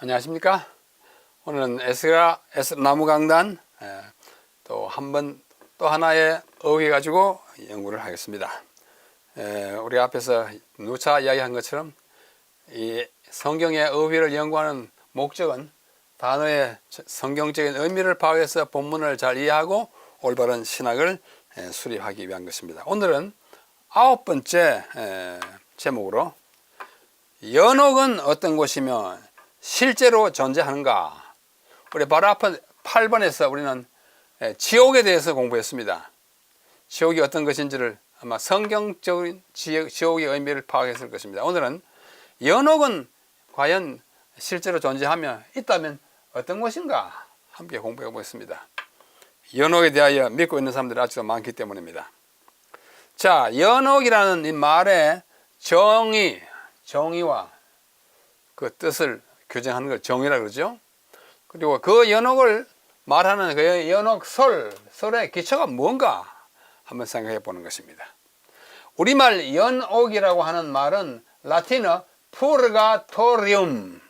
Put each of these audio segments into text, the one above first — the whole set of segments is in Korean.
안녕하십니까? 오늘은 나무강단 또 하나의 어휘 가지고 연구를 하겠습니다. 우리 앞에서 누차 이야기한 것처럼 이 성경의 어휘를 연구하는 목적은 단어의 성경적인 의미를 파악해서 본문을 잘 이해하고 올바른 신학을 수립하기 위한 것입니다. 오늘은 9번째 제목으로 연옥은 어떤 곳이며 실제로 존재하는가. 우리 바로 앞에 8번에서 우리는 지옥에 대해서 공부했습니다. 지옥이 어떤 것인지를 아마 성경적인 지옥의 의미를 파악했을 것입니다. 오늘은 연옥은 과연 실제로 존재하며 있다면 어떤 것인가 함께 공부해 보겠습니다. 연옥에 대하여 믿고 있는 사람들이 아주 많기 때문입니다. 자, 연옥이라는 이 말의 정의와 그 뜻을 규정하는 걸 정의라고 그러죠. 그리고 그 연옥을 말하는 그 연옥설의 기초가 뭔가 한번 생각해 보는 것입니다. 우리말 연옥이라고 하는 말은 라틴어 푸르가토리움,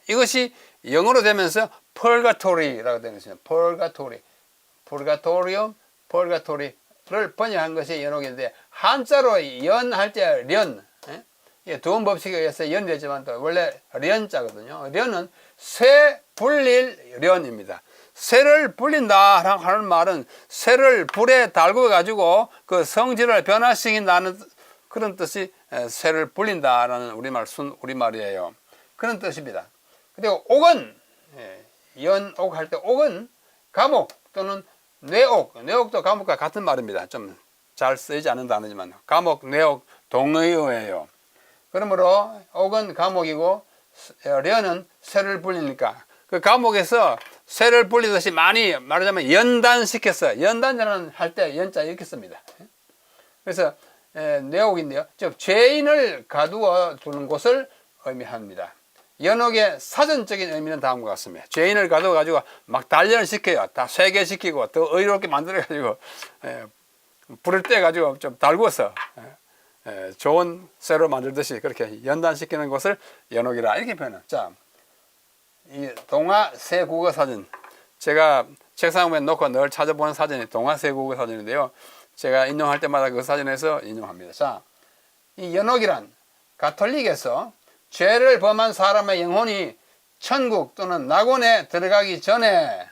이것이 영어로 되면서 펄가토리라고 되는 것입니다. 펄가토리를 번역한 것이 연옥인데, 한자로 연할 때 련, 두음 법칙에 의해서 연이 되지만 또 원래 련자거든요. 련은 쇠 불릴 련입니다. 쇠를 불린다 하는 말은 쇠를 불에 달고 가지고 그 성질을 변화시킨다는 그런 뜻이 쇠를 불린다라는 우리말이에요. 그런 뜻입니다. 그리고 옥은 연옥 할 때 옥은 감옥 또는 뇌옥도 감옥과 같은 말입니다. 좀 잘 쓰이지 않는 단어지만 감옥, 뇌옥 동의어예요. 그러므로 옥은 감옥이고 련은 쇠를 불리니까 그 감옥에서 쇠를 불리듯이 많이 말하자면 연단시켰어요. 연단이라는 할 때 연자 이렇게 씁니다. 그래서 뇌옥인데요, 즉 죄인을 가두어 두는 곳을 의미합니다. 연옥의 사전적인 의미는 다음과 같습니다. 죄인을 가두어 가지고 막 단련을 시켜요. 다 쇠괴시키고 더 의롭게 만들어 가지고 불을 떼 가지고 좀 달구어서 좋은 쇠로 만들듯이 그렇게 연단시키는 것을 연옥이라 이렇게 표현해요. 자, 이 동화새 국어 사전, 제가 책상 위에 놓고 늘 찾아보는 사전이 동화새 국어 사전인데요, 제가 인용할 때마다 그 사전에서 인용합니다. 자, 이 연옥이란 가톨릭에서 죄를 범한 사람의 영혼이 천국 또는 낙원에 들어가기 전에,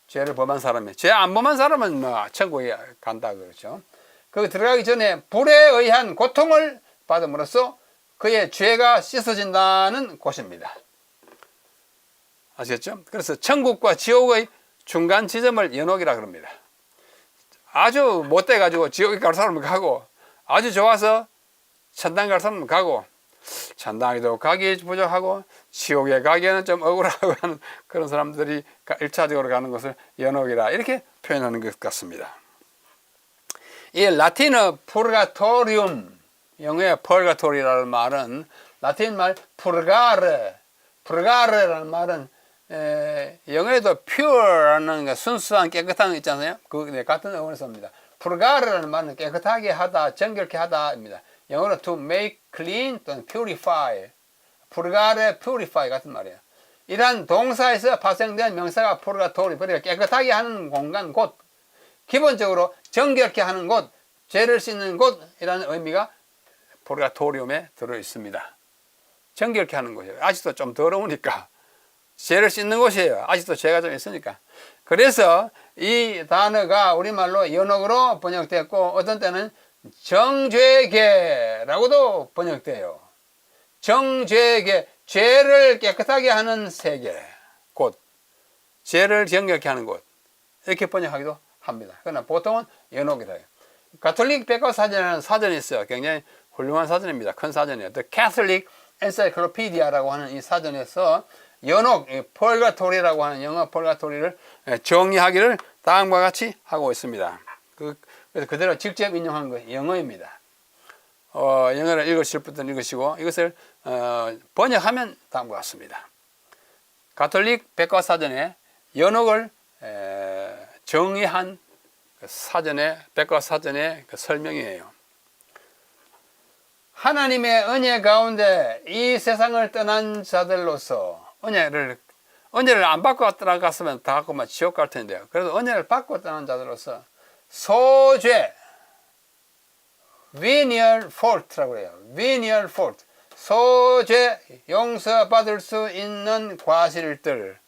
죄를 범한 사람이, 죄 안 범한 사람은 천국에 간다 그러죠. 그 들어가기 전에 불에 의한 고통을 받음으로써 그의 죄가 씻어진다는 곳입니다. 아시겠죠? 그래서 천국과 지옥의 중간 지점을 연옥이라 그럽니다. 아주 못돼 가지고 지옥에 갈 사람은 가고, 아주 좋아서 천당 갈 사람은 가고, 천당에도 가기 부족하고 지옥에 가기에는 좀 억울하고 하는 그런 사람들이 1차적으로 가는 것을 연옥이라 이렇게 표현하는 것 같습니다. 이 라틴어 푸르가토리움, 영어의 펄가토리라는 말은 라틴 말 푸르가르라는 말은 영어에도 pure라는 순수한 깨끗한 거 있잖아요. 그 같은 어원을 씁니다. 푸르가르라는 말은 깨끗하게 하다, 정결케 하다입니다. 영어로 to make clean 또는 purify, 푸르가르 purify 같은 말이에요. 이러한 동사에서 파생된 명사가 푸르가토리, 그러니까 깨끗하게 하는 공간, 곳, 기본적으로 정결케 하는 곳, 죄를 씻는 곳이라는 의미가 푸르가토리움에 들어 있습니다. 정결케 하는 곳이에요. 아직도 좀 더러우니까 죄를 씻는 곳이에요. 아직도 죄가 좀 있으니까. 그래서 이 단어가 우리말로 연옥으로 번역됐고, 어떤 때는 정죄계라고도 번역돼요. 정죄계, 죄를 깨끗하게 하는 세계, 곳, 죄를 정결케 하는 곳, 이렇게 번역하기도 합니다. 그러나 보통은 연옥이다. 가톨릭 백과사전이라는 사전이 있어요. 굉장히 훌륭한 사전입니다. 큰 사전이에요. The Catholic Encyclopedia라고 하는 이 사전에서 연옥, 펄가토리라고 하는 영어 펄가토리를 정의하기를 다음과 같이 하고 있습니다. 그래서 그대로 직접 인용한 거 영어입니다. 영어를 읽으실 분들은 읽으시고, 이것을 번역하면 다음과 같습니다. 가톨릭 백과사전에 연옥을 정의한 백과사전의 그 설명이에요. 하나님의 은혜 가운데 이 세상을 떠난 자들로서 은혜를 안 받고 떠나갔으면 다 갖고만 지옥 갈 텐데요. 그래서 은혜를 받고 떠난 자들로서 소죄, venial fault라고 그래요. venial fault. 소죄 용서받을 수 있는 과실들.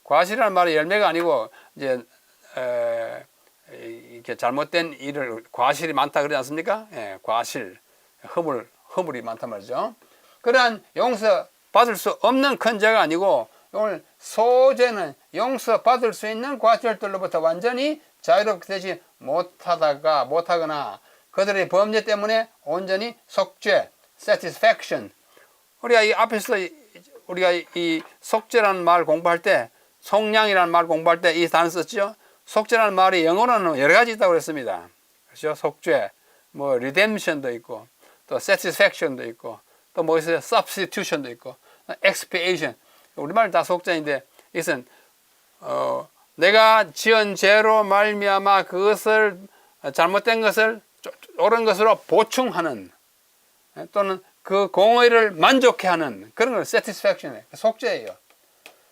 과실이라는 말이 열매가 아니고 이제 이렇게 잘못된 일을 과실이 많다 그러지 않습니까? 예, 과실, 허물이 많단 말이죠. 그러한 용서받을 수 없는 큰 죄가 아니고 오늘 소죄는 용서받을 수 있는 과실들로부터 완전히 자유롭게 되지 못하거나 그들의 범죄 때문에 온전히 속죄, satisfaction. 우리가 이 앞에서 우리가 이 속죄라는 말 공부할 때, 속량이라는 말 공부할 때 이 단어 썼죠. 속죄라는 말이 영어로는 여러 가지 있다고 그랬습니다. 그렇죠? 속죄, 뭐 redemption도 있고, 또 satisfaction도 있고, 또 뭐 있어요? substitution도 있고, expiation. 우리말 다 속죄인데 이것은 내가 지은 죄로 말미암아 그것을 잘못된 것을 옳은 것으로 보충하는 또는 그 공의를 만족해 하는 그런 걸 satisfaction이에요. 속죄예요.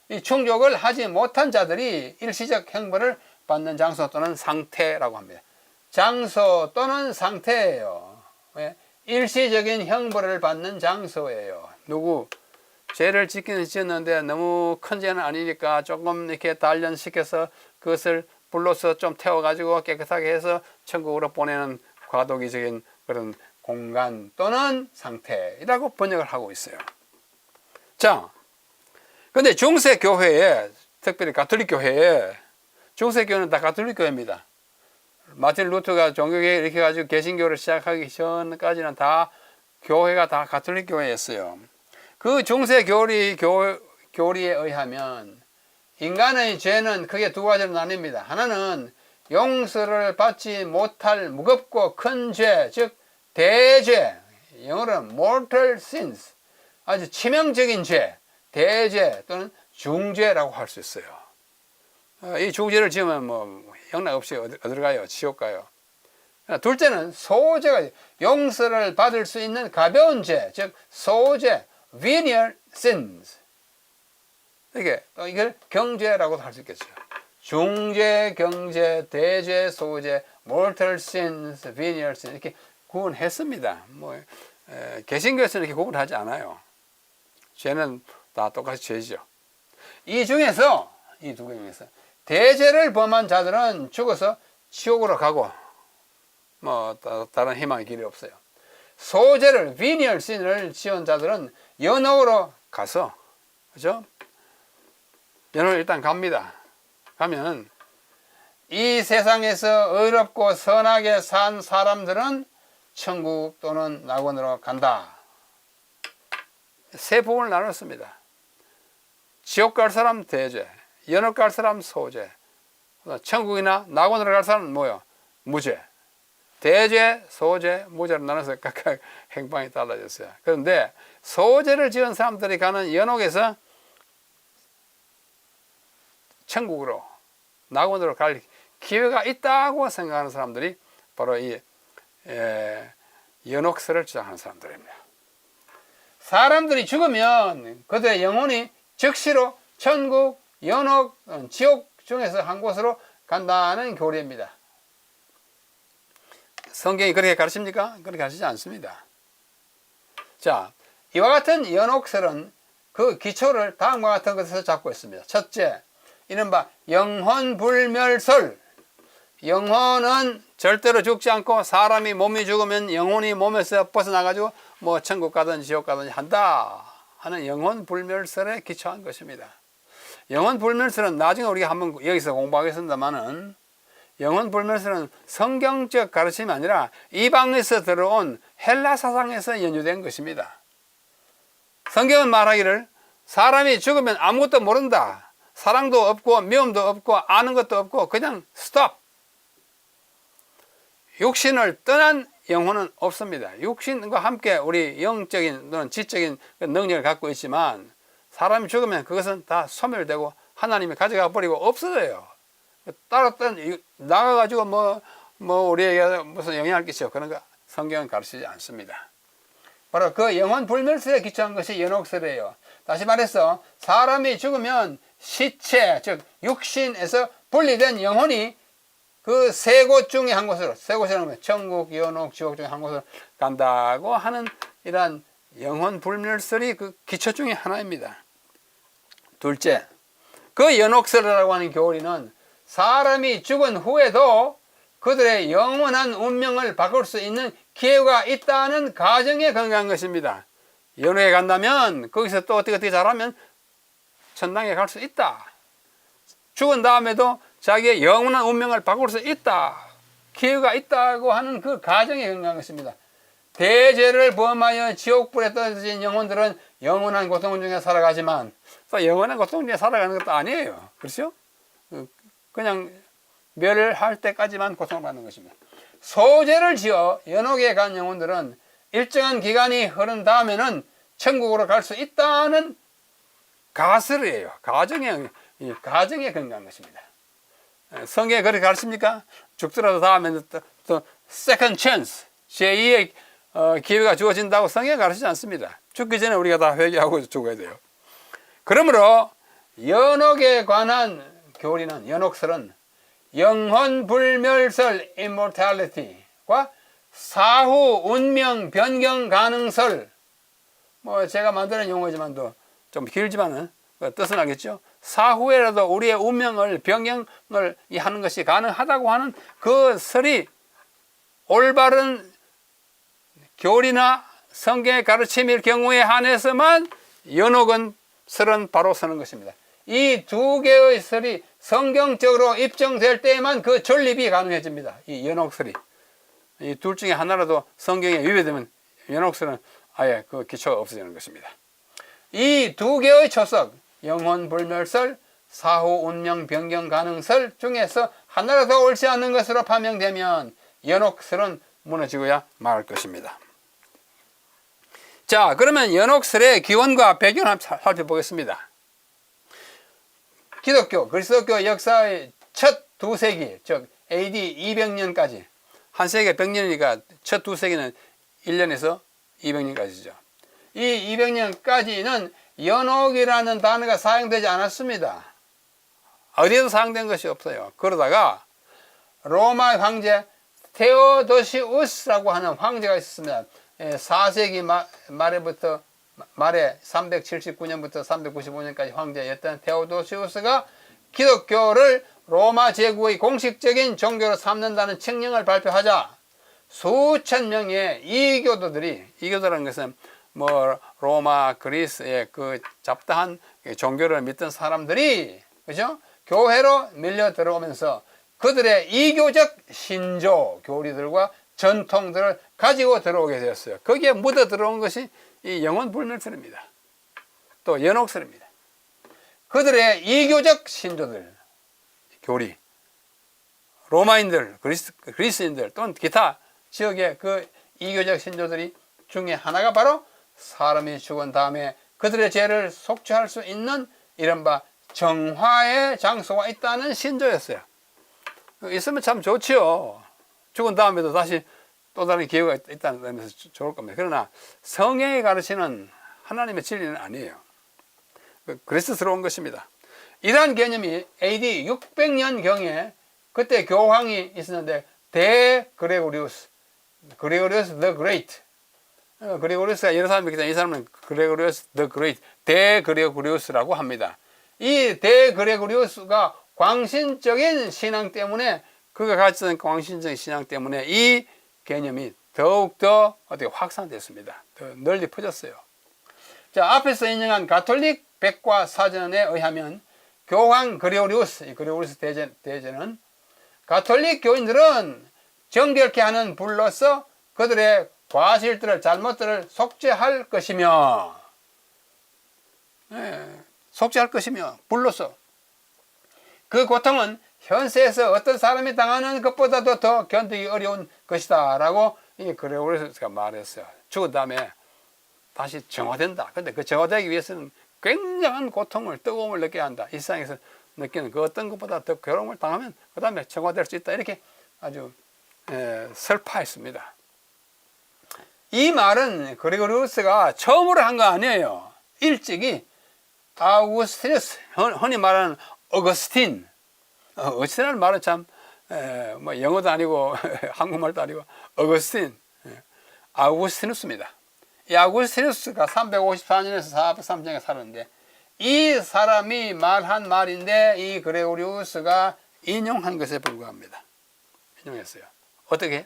이 충족을 하지 못한 자들이 일시적 형벌을 받는 장소 또는 상태라고 합니다. 장소 또는 상태예요. 왜? 일시적인 형벌을 받는 장소예요. 누구? 죄를 짓기는 지었는데 너무 큰 죄는 아니니까 조금 이렇게 단련시켜서 그것을 불로서 좀 태워가지고 깨끗하게 해서 천국으로 보내는 과도기적인 그런 공간 또는 상태라고 번역을 하고 있어요. 자, 근데 중세 교회에, 특별히 가톨릭 교회에, 중세 교회는 다 가톨릭 교회입니다. 마틴 루터가 종교개혁 이렇게 해가지고 개신교를 시작하기 전까지는 다 교회가 다 가톨릭 교회였어요. 그 중세 교리에 의하면 인간의 죄는 크게 두 가지로 나뉩니다. 하나는 용서를 받지 못할 무겁고 큰 죄, 즉 대죄, 영어로는 mortal sins, 아주 치명적인 죄, 대죄 또는 중죄라고 할 수 있어요. 이 중죄를 지으면 뭐 영락 없이 어디로 가요? 지옥 가요. 둘째는 소죄가 용서를 받을 수 있는 가벼운 죄, 즉 소죄, venial sins. 이걸 경죄라고도 할 수 있겠죠. 중죄, 경죄, 대죄, 소죄, mortal sins, venial sins 이렇게 구분했습니다. 뭐 개신교에서는 이렇게 구분하지 않아요. 죄는 다 똑같이 죄죠. 이 중에서 이 두 개 중에서 대죄를 범한 자들은 죽어서 지옥으로 가고 뭐 다른 희망의 길이 없어요. 소죄를 venial sin을 지은 자들은 연옥으로 가서 그죠? 연옥을 일단 갑니다. 가면 이 세상에서 의롭고 선하게 산 사람들은 천국 또는 낙원으로 간다. 세 부분을 나눴습니다. 지옥 갈 사람 대죄, 연옥 갈 사람 소죄, 천국이나 낙원으로 갈 사람은 뭐요? 무죄. 대죄, 소죄, 무죄로 나눠서 각각 행방이 달라졌어요. 그런데 소죄를 지은 사람들이 가는 연옥에서 천국으로, 낙원으로 갈 기회가 있다고 생각하는 사람들이 바로 이 연옥설을 주장하는 사람들입니다. 사람들이 죽으면 그들의 영혼이 즉시로 천국, 연옥, 지옥 중에서 한 곳으로 간다는 교리입니다. 성경이 그렇게 가르칩니까? 그렇게 가르치지 않습니다. 자, 이와 같은 연옥설은 그 기초를 다음과 같은 것에서 잡고 있습니다. 첫째, 이른바 영혼불멸설. 영혼은 절대로 죽지 않고 사람이 몸이 죽으면 영혼이 몸에서 벗어나가지고 뭐 천국 가든 지옥 가든 한다 하는 영혼불멸설에 기초한 것입니다. 영혼불멸설은 나중에 우리가 한번 여기서 공부하겠습니다만은 영혼불멸설은 성경적 가르침이 아니라 이방에서 들어온 헬라 사상에서 연유된 것입니다. 성경은 말하기를 사람이 죽으면 아무것도 모른다. 사랑도 없고 미움도 없고 아는 것도 없고 그냥 스톱. 육신을 떠난 영혼은 없습니다. 육신과 함께 우리 영적인 또는 지적인 능력을 갖고 있지만 사람이 죽으면 그것은 다 소멸되고 하나님이 가져가 버리고 없어져요. 따로 나가가지고 뭐 우리에게 무슨 영향을 끼쳐 그런 거 성경은 가르치지 않습니다. 바로 그 영혼 불멸설에 기초한 것이 연옥설이에요. 다시 말해서 사람이 죽으면 시체, 즉 육신에서 분리된 영혼이 그 세 곳 중에 한 곳으로, 세 곳이라는 천국, 연옥, 지옥 중에 한 곳으로 간다고 하는 이러한 영혼 불멸설이 그 기초 중에 하나입니다. 둘째, 그 연옥설이라고 하는 교리는 사람이 죽은 후에도 그들의 영원한 운명을 바꿀 수 있는 기회가 있다는 가정에 근거한 것입니다. 연옥에 간다면 거기서 또 어떻게 잘하면 천당에 갈 수 있다. 죽은 다음에도 자기의 영원한 운명을 바꿀 수 있다. 기회가 있다고 하는 그 가정에 근거한 것입니다. 대죄를 범하여 지옥불에 떨어진 영혼들은 영원한 고통 중에 살아가지만 또 영원한 고통 중에 살아가는 것도 아니에요. 그렇죠? 그냥 멸할 때까지만 고통을 받는 것입니다. 소죄를 지어 연옥에 간 영혼들은 일정한 기간이 흐른 다음에는 천국으로 갈 수 있다는 가설이에요. 가정에 근거한 것입니다. 성경에 그렇게 가르칩니까? 죽더라도 다음에는 또 second chance, 제2의 기회가 주어진다고 성경에 가르치지 않습니다. 죽기 전에 우리가 다 회개하고 죽어야 돼요. 그러므로 연옥에 관한 교리는, 연옥설은 영혼 불멸설 immortality과 사후 운명 변경 가능설, 뭐 제가 만드는 용어지만도 좀 길지만은 뜻은 알겠죠? 사후에라도 우리의 운명을 변경을 하는 것이 가능하다고 하는 그 설이 올바른 교리나 성경의 가르침일 경우에 한해서만 연옥은 설은 바로 서는 것입니다. 이 두 개의 설이 성경적으로 입증될 때에만 그 존립이 가능해집니다. 이 연옥설이. 이 둘 중에 하나라도 성경에 위배되면 연옥설은 아예 그 기초가 없어지는 것입니다. 이 두 개의 초석, 영혼 불멸설, 사후 운명 변경 가능설 중에서 하나라도 옳지 않은 것으로 판명되면 연옥설은 무너지고야 말 것입니다. 자, 그러면 연옥설의 기원과 배경을 한번 살펴보겠습니다. 기독교, 그리스도교 역사의 첫 두 세기, 즉 AD 200년까지, 한 세기가 100년이니까 첫 두 세기는 1년에서 200년까지죠. 이 200년까지는 연옥이라는 단어가 사용되지 않았습니다. 어디에도 사용된 것이 없어요. 그러다가 로마 황제 테오도시우스라고 하는 황제가 있었습니다. 4세기 말에 379년부터 395년까지 황제였던 테오도시우스가 기독교를 로마 제국의 공식적인 종교로 삼는다는 칙령을 발표하자 수천 명의 이교도라는 것은 뭐 로마, 그리스의 그 잡다한 종교를 믿던 사람들이, 그죠? 교회로 밀려 들어오면서 그들의 이교적 신조 교리들과 전통들을 가지고 들어오게 되었어요. 거기에 묻어 들어온 것이 이 영혼 불멸설입니다. 또 연옥설입니다. 그들의 이교적 신조들, 교리, 로마인들, 그리스인들 또는 기타 지역의 그 이교적 신조들이 중에 하나가 바로 사람이 죽은 다음에 그들의 죄를 속죄할 수 있는 이른바 정화의 장소가 있다는 신조였어요. 있으면 참 좋지요. 죽은 다음에도 다시 또 다른 기회가 있다는 의미에서 좋을 겁니다. 그러나 성경이 가르치는 하나님의 진리는 아니에요. 그리스도스러운 것입니다. 이러한 개념이 AD 600년경에 그때 교황이 있었는데 그레고리우스 the Great, 그레고리우스가 여러 사람이 있기 때문에 이 사람은 그레고리우스 the Great, 대그레고리우스라고 합니다. 이 대그레고리우스가 광신적인 신앙 때문에, 그가 가졌던 광신적인 신앙 때문에 이 개념이 더욱더 어떻게 확산됐습니다. 더 널리 퍼졌어요. 자, 앞에서 인용한 가톨릭 백과 사전에 의하면 교황 그레고리우스 대제는 가톨릭 교인들은 정결케 하는 불로서 그들의 과실들을, 잘못들을 속죄할 것이며, 불로서 그 고통은 현세에서 어떤 사람이 당하는 것보다도 더 견디기 어려운 것이다 라고 이 그레고리우스가 말했어요. 죽은 다음에 다시 정화된다. 근데 그 정화되기 위해서는 굉장한 고통을, 뜨거움을 느껴야 한다. 이 세상에서 느끼는 그 어떤 것보다 더 괴로움을 당하면 그 다음에 정화될 수 있다. 이렇게 아주 설파했습니다. 이 말은 그리고리우스가 처음으로 한 거 아니에요. 일찍이 아우구스티누스, 흔히 말하는 어거스틴, 어거스틴이라는 말은 참 뭐 영어도 아니고 한국말도 아니고 어거스틴, 아우구스티누스입니다. 이 아우구스티누스가 354년에서 403년에 살았는데 이 사람이 말한 말인데 이 그레고리우스가 인용한 것에 불과합니다. 인용했어요. 어떻게?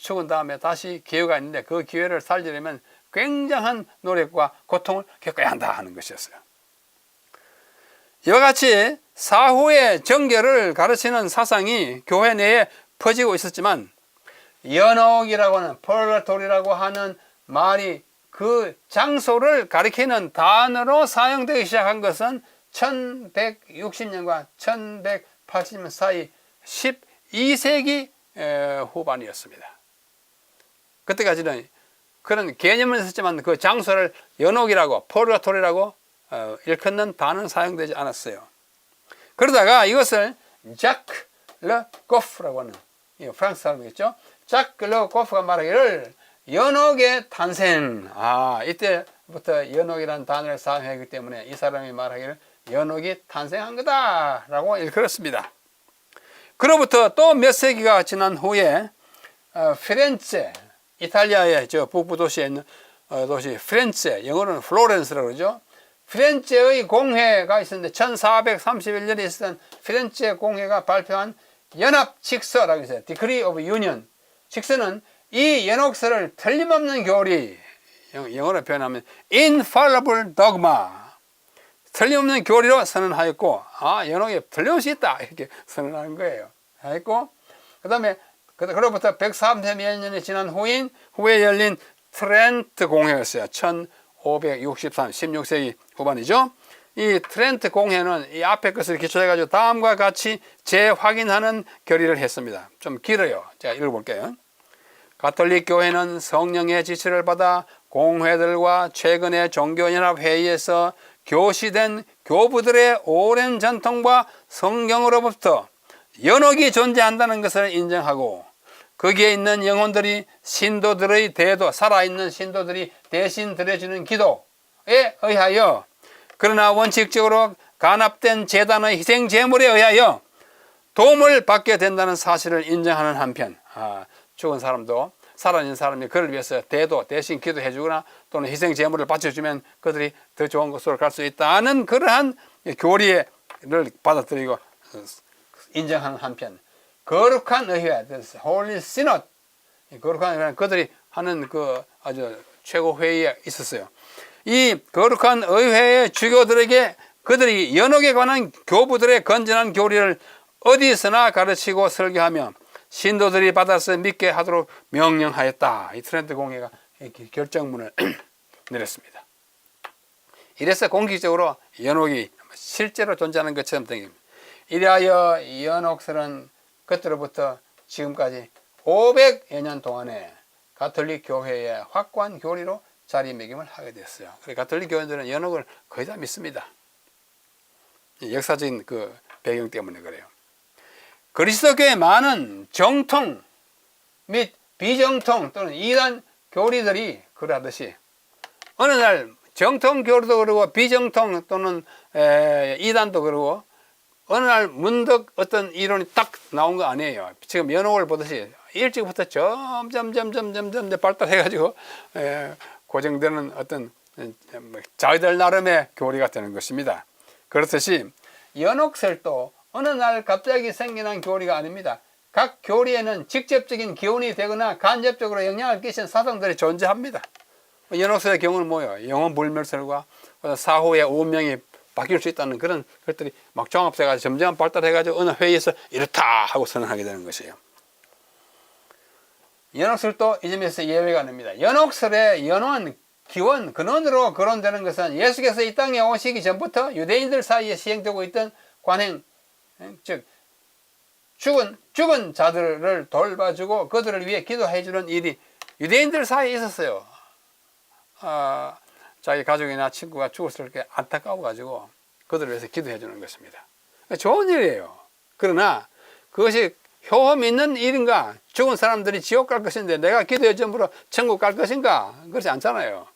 죽은 다음에 다시 기회가 있는데 그 기회를 살리려면 굉장한 노력과 고통을 겪어야 한다 하는 것이었어요. 이와 같이 사후의 정결을 가르치는 사상이 교회 내에 퍼지고 있었지만 연옥이라고 하는 펄가토리라고 하는 말이 그 장소를 가리키는 단어로 사용되기 시작한 것은 1160년과 1180년 사이 12세기 후반이었습니다. 그때까지는 그런 개념은 있었지만 그 장소를 연옥이라고 펄가토리라고 일컫는 단어는 사용되지 않았어요. 그러다가 이것을 자크 르 고프라고 하는 프랑스 사람이겠죠. 자크 르 고프가 말하기를 연옥의 탄생. 이때부터 연옥이라는 단어를 사용하기 때문에 이 사람이 말하기를 연옥이 탄생한 거다라고 일컬었습니다. 그로부터 또 몇 세기가 지난 후에 피렌체, 이탈리아의 저 북부 도시에 있는 도시 피렌체, 영어로는 플로렌스라고 그러죠. 피렌체의 공회가 있었는데 1431년에 있었던 피렌체 공회가 발표한 연합칙서라고 있어요. Decree of Union. 직서는 이 연옥서를 틀림없는 교리, 영어로 표현하면 infallible dogma, 틀림없는 교리로 선언하였고, 연옥이 틀림없이 있다 이렇게 선언하는 거예요. 했고, 그다음에 그로부터 130여 년이 지난 후에 열린 트렌트 공회였어요. 1563, 16세기 후반이죠. 이 트렌트 공회는 이 앞에 것을 기초해가지고 다음과 같이 재확인하는 결의를 했습니다. 좀 길어요. 제가 읽어볼게요. 가톨릭 교회는 성령의 지시를 받아 공회들과 최근의 종교연합회의에서 교시된 교부들의 오랜 전통과 성경으로부터 연옥이 존재한다는 것을 인정하고 거기에 있는 영혼들이 신도들의 대도, 살아있는 신도들이 대신 드려주는 기도에 의하여 그러나 원칙적으로 간합된 제단의 희생 제물에 의하여 도움을 받게 된다는 사실을 인정하는 한편 죽은 사람도 살아있는 사람이 그를 위해서 대도, 대신 기도해 주거나 또는 희생 제물을 바쳐주면 그들이 더 좋은 곳으로 갈 수 있다는 그러한 교리를 받아들이고 인정하는 한편 거룩한 의회, Holy Synod, 거룩한 의회는 그들이 하는 그 아주 최고 회의에 있었어요. 이 거룩한 의회의 주교들에게 그들이 연옥에 관한 교부들의 건전한 교리를 어디서나 가르치고 설교하며 신도들이 받아서 믿게 하도록 명령하였다. 이 트렌트 공회가 결정문을 내렸습니다. 이래서 공식적으로 연옥이 실제로 존재하는 것처럼 생깁니다. 이래하여 연옥설은 그때로부터 지금까지 500여 년 동안에 가톨릭 교회의 확고한 교리로 자리매김을 하게 됐어요. 그래서 가톨릭 교회들은 연옥을 거의 다 믿습니다. 역사적인 그 배경 때문에 그래요. 그리스도교의 많은 정통 및 비정통 또는 이단 교리들이 그러하듯이 어느 날 정통 교리도 그러고 비정통 또는 이단도 그러고 어느 날 문득 어떤 이론이 딱 나온 거 아니에요. 지금 연옥을 보듯이 일찍부터 점점 발달해가지고 고정되는 어떤 자기들 나름의 교리가 되는 것입니다. 그렇듯이 연옥설도 어느 날 갑자기 생겨난 교리가 아닙니다. 각 교리에는 직접적인 기원이 되거나 간접적으로 영향을 끼친 사상들이 존재합니다. 연옥설의 경우는 뭐예요? 영혼 불멸설과 사후의 운명이 바뀔 수 있다는 그런 것들이 막 종합돼가지고 점점 발달해가지고 어느 회의에서 이렇다 하고 선언하게 되는 것이에요. 연옥설도 이 점에서 예외가 아닙니다. 연옥설의 연원, 기원, 근원으로 거론되는 것은 예수께서 이 땅에 오시기 전부터 유대인들 사이에 시행되고 있던 관행, 즉 죽은 자들을 돌봐주고 그들을 위해 기도해주는 일이 유대인들 사이에 있었어요. 자기 가족이나 친구가 죽었을 때 안타까워가지고 그들을 위해서 기도해 주는 것입니다. 좋은 일이에요. 그러나 그것이 효험 있는 일인가? 죽은 사람들이 지옥 갈 것인데 내가 기도의 점으로 천국 갈 것인가? 그렇지 않잖아요.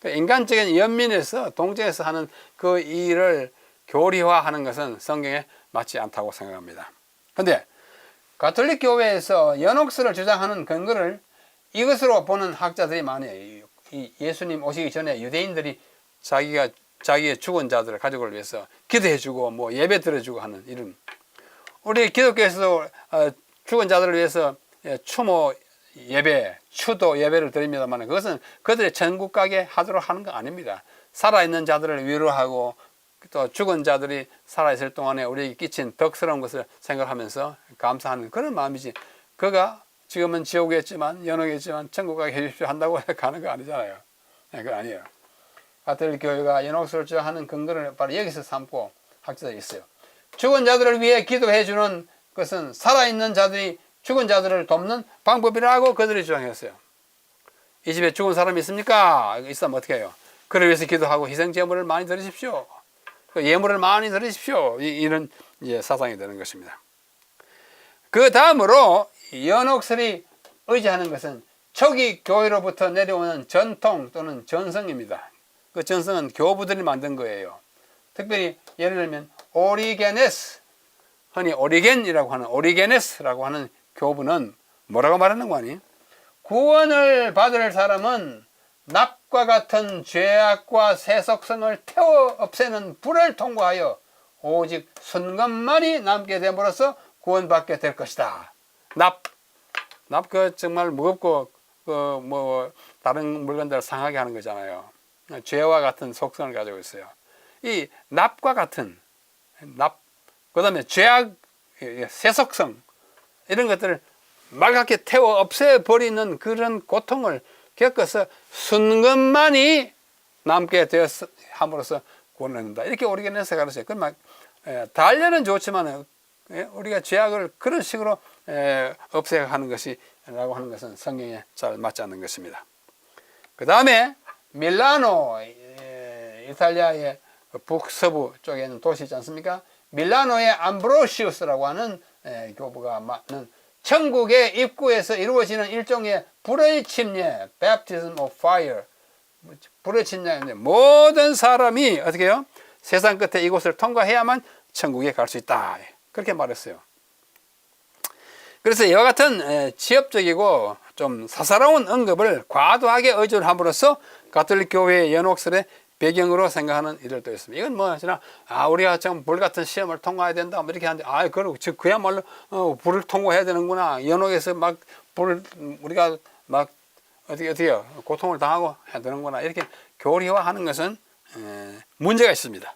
인간적인 연민에서 동정에서 하는 그 일을 교리화하는 것은 성경에 맞지 않다고 생각합니다. 그런데 가톨릭 교회에서 연옥설을 주장하는 근거를 이것으로 보는 학자들이 많아요. 예수님 오시기 전에 유대인들이 자기의 죽은 자들을 가족을 위해서 기도해주고 뭐 예배 드려주고 하는 이런, 우리 기독교에서도 죽은 자들을 위해서 추모 예배, 추도 예배를 드립니다만 그것은 그들의 천국 가게 하도록 하는 거 아닙니다. 살아있는 자들을 위로하고 또 죽은 자들이 살아있을 동안에 우리에게 끼친 덕스러운 것을 생각하면서 감사하는 그런 마음이지, 그가 지금은 지옥에 있지만 연옥에 있지만 천국 가게 해주십시오 한다고 가는 거 아니잖아요. 그거 아니에요. 가톨릭 교회가 연옥설을 주장하는 근거를 바로 여기서 삼고 학자들이 있어요. 죽은 자들을 위해 기도해 주는 것은 살아있는 자들이 죽은 자들을 돕는 방법이라고 그들이 주장했어요. 이 집에 죽은 사람이 있습니까? 있으면 어떻게 해요? 그를 위해서 기도하고 희생제물을 많이 드리십시오. 예물을 많이 드리십시오. 이런 이제 사상이 되는 것입니다. 그 다음으로 연옥설이 의지하는 것은 초기 교회로부터 내려오는 전통 또는 전성입니다. 그 전성은 교부들이 만든 거예요. 특별히 예를 들면 오리게네스, 흔히 오리겐이라고 하는 오리게네스라고 하는 교부는 뭐라고 말하는 거 아니? 구원을 받을 사람은 납과 같은 죄악과 세속성을 태워 없애는 불을 통과하여 오직 순간만이 남게 됨으로써 구원받게 될 것이다. 납 그 정말 무겁고 뭐 다른 물건들을 상하게 하는 거잖아요. 죄와 같은 속성을 가지고 있어요. 이 납과 같은 그다음에 죄악, 세속성 이런 것들을 말갛게 태워 없애버리는 그런 고통을 겪어서 순간만이 남게 되었 함으로써 구원을 얻는다. 이렇게 오리게네스가 가르쳐요. 그러면 달려는 좋지만 우리가 죄악을 그런 식으로 없애가는 것이라고 하는 것은 성경에 잘 맞지 않는 것입니다. 그 다음에 밀라노, 이탈리아의 북서부 쪽에 있는 도시 있지 않습니까? 밀라노의 암브로시우스라고 하는 교부가 맞는 천국의 입구에서 이루어지는 일종의 불의 침례, Baptism of Fire, 불의 침례인데 모든 사람이 어떻게 해요? 세상 끝에 이곳을 통과해야만 천국에 갈 수 있다. 그렇게 말했어요. 그래서 이와 같은 지엽적이고 좀 사사로운 언급을 과도하게 의존함으로써 가톨릭 교회의 연옥설의 배경으로 생각하는 이들도 있습니다. 이건 뭐지나 우리가 좀 불 같은 시험을 통과해야 된다 뭐 이렇게 하는데 그야말로 불을 통과해야 되는구나. 연옥에서 막 우리가 막 어떻게요? 고통을 당하고 해야 되는구나. 이렇게 교리화하는 것은 문제가 있습니다.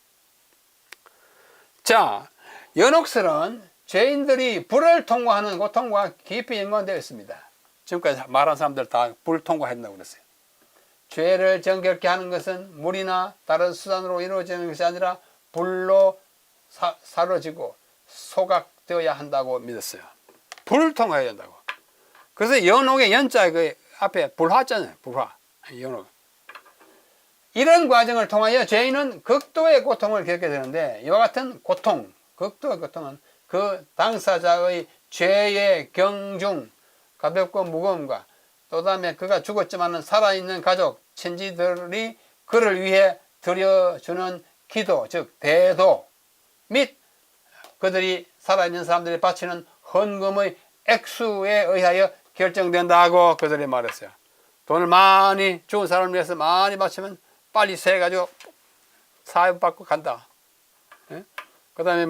자, 연옥설은 죄인들이 불을 통과하는 고통과 깊이 연관되어 있습니다. 지금까지 말한 사람들 다 불 통과했다고 그랬어요. 죄를 정결케 하는 것은 물이나 다른 수단으로 이루어지는 것이 아니라 불로 사로지고 소각되어야 한다고 믿었어요. 불을 통과해야 된다고. 그래서 연옥의 연자 그 앞에 불화잖아요. 불화. 연옥. 이런 과정을 통하여 죄인은 극도의 고통을 겪게 되는데 이와 같은 고통, 극도의 고통은 그 당사자의 죄의 경중, 가볍고 무거움과 또 다음에 그가 죽었지만 살아있는 가족, 친지들이 그를 위해 드려주는 기도, 즉 대도 및 그들이 살아있는 사람들이 바치는 헌금의 액수에 의하여 결정된다고 그들이 말했어요. 돈을 많이 죽은 사람을 위해서 많이 바치면 빨리 세가지고 사회받고 간다. 그 다음에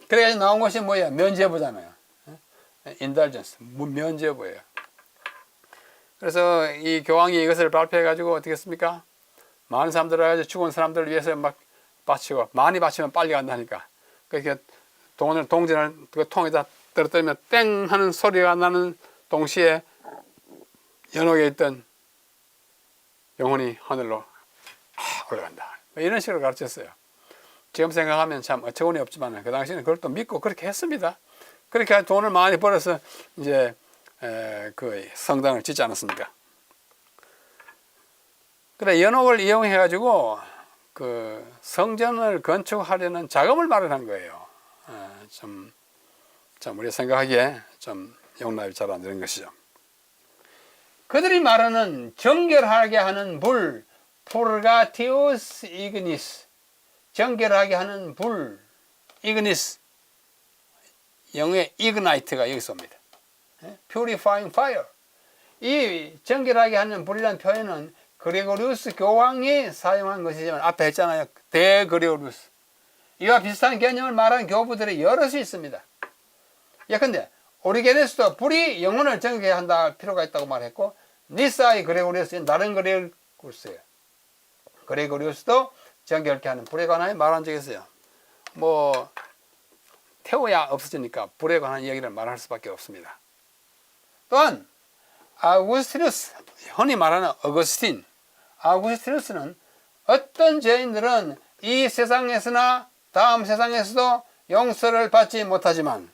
그래가지고 나온 것이 뭐예요? 면죄부잖아요. 인달전스, 면죄부예요. 그래서 이 교황이 이것을 발표해가지고 어떻게 했습니까? 많은 사람들을 가지고 죽은 사람들을 위해서 막 바치고 많이 바치면 빨리 간다니까. 그렇게 동전을 그 통에다 떨어뜨리면 땡 하는 소리가 나는 동시에 연옥에 있던 영혼이 하늘로 올라간다. 이런 식으로 가르쳤어요. 지금 생각하면 참 어처구니 없지만 그 당시에는 그걸 또 믿고 그렇게 했습니다. 그렇게 돈을 많이 벌어서 이제 그 성당을 짓지 않았습니까? 그래 연옥을 이용해 가지고 그 성전을 건축하려는 자금을 마련한 거예요. 좀 참 우리가 생각하기에 좀 용납이 잘 안 되는 것이죠. 그들이 말하는 정결하게 하는 불, purgatius ignis, 정결하게 하는 불, ignis, 영어의 ignite가 여기서 옵니다. purifying fire. 이 정결하게 하는 불이라는 표현은 그레고리우스 교황이 사용한 것이지만 앞에 했잖아요. 대그레고리우스. 이와 비슷한 개념을 말하는 교부들이 여럿이 있습니다. 예컨대 오리게네스도 불이 영혼을 정결하게 한다 필요가 있다고 말했고, 니사의 그레고리우스는 다른 그레고리우스예요. 그레고리우스도 정결케 하는 불에 관하여 말한 적이 있어요. 뭐 태워야 없어지니까 불에 관한 이야기를 말할 수밖에 없습니다. 또한 아우구스티누스, 흔히 말하는 어거스틴, 아우구스티누스는 어떤 죄인들은 이 세상에서나 다음 세상에서도 용서를 받지 못하지만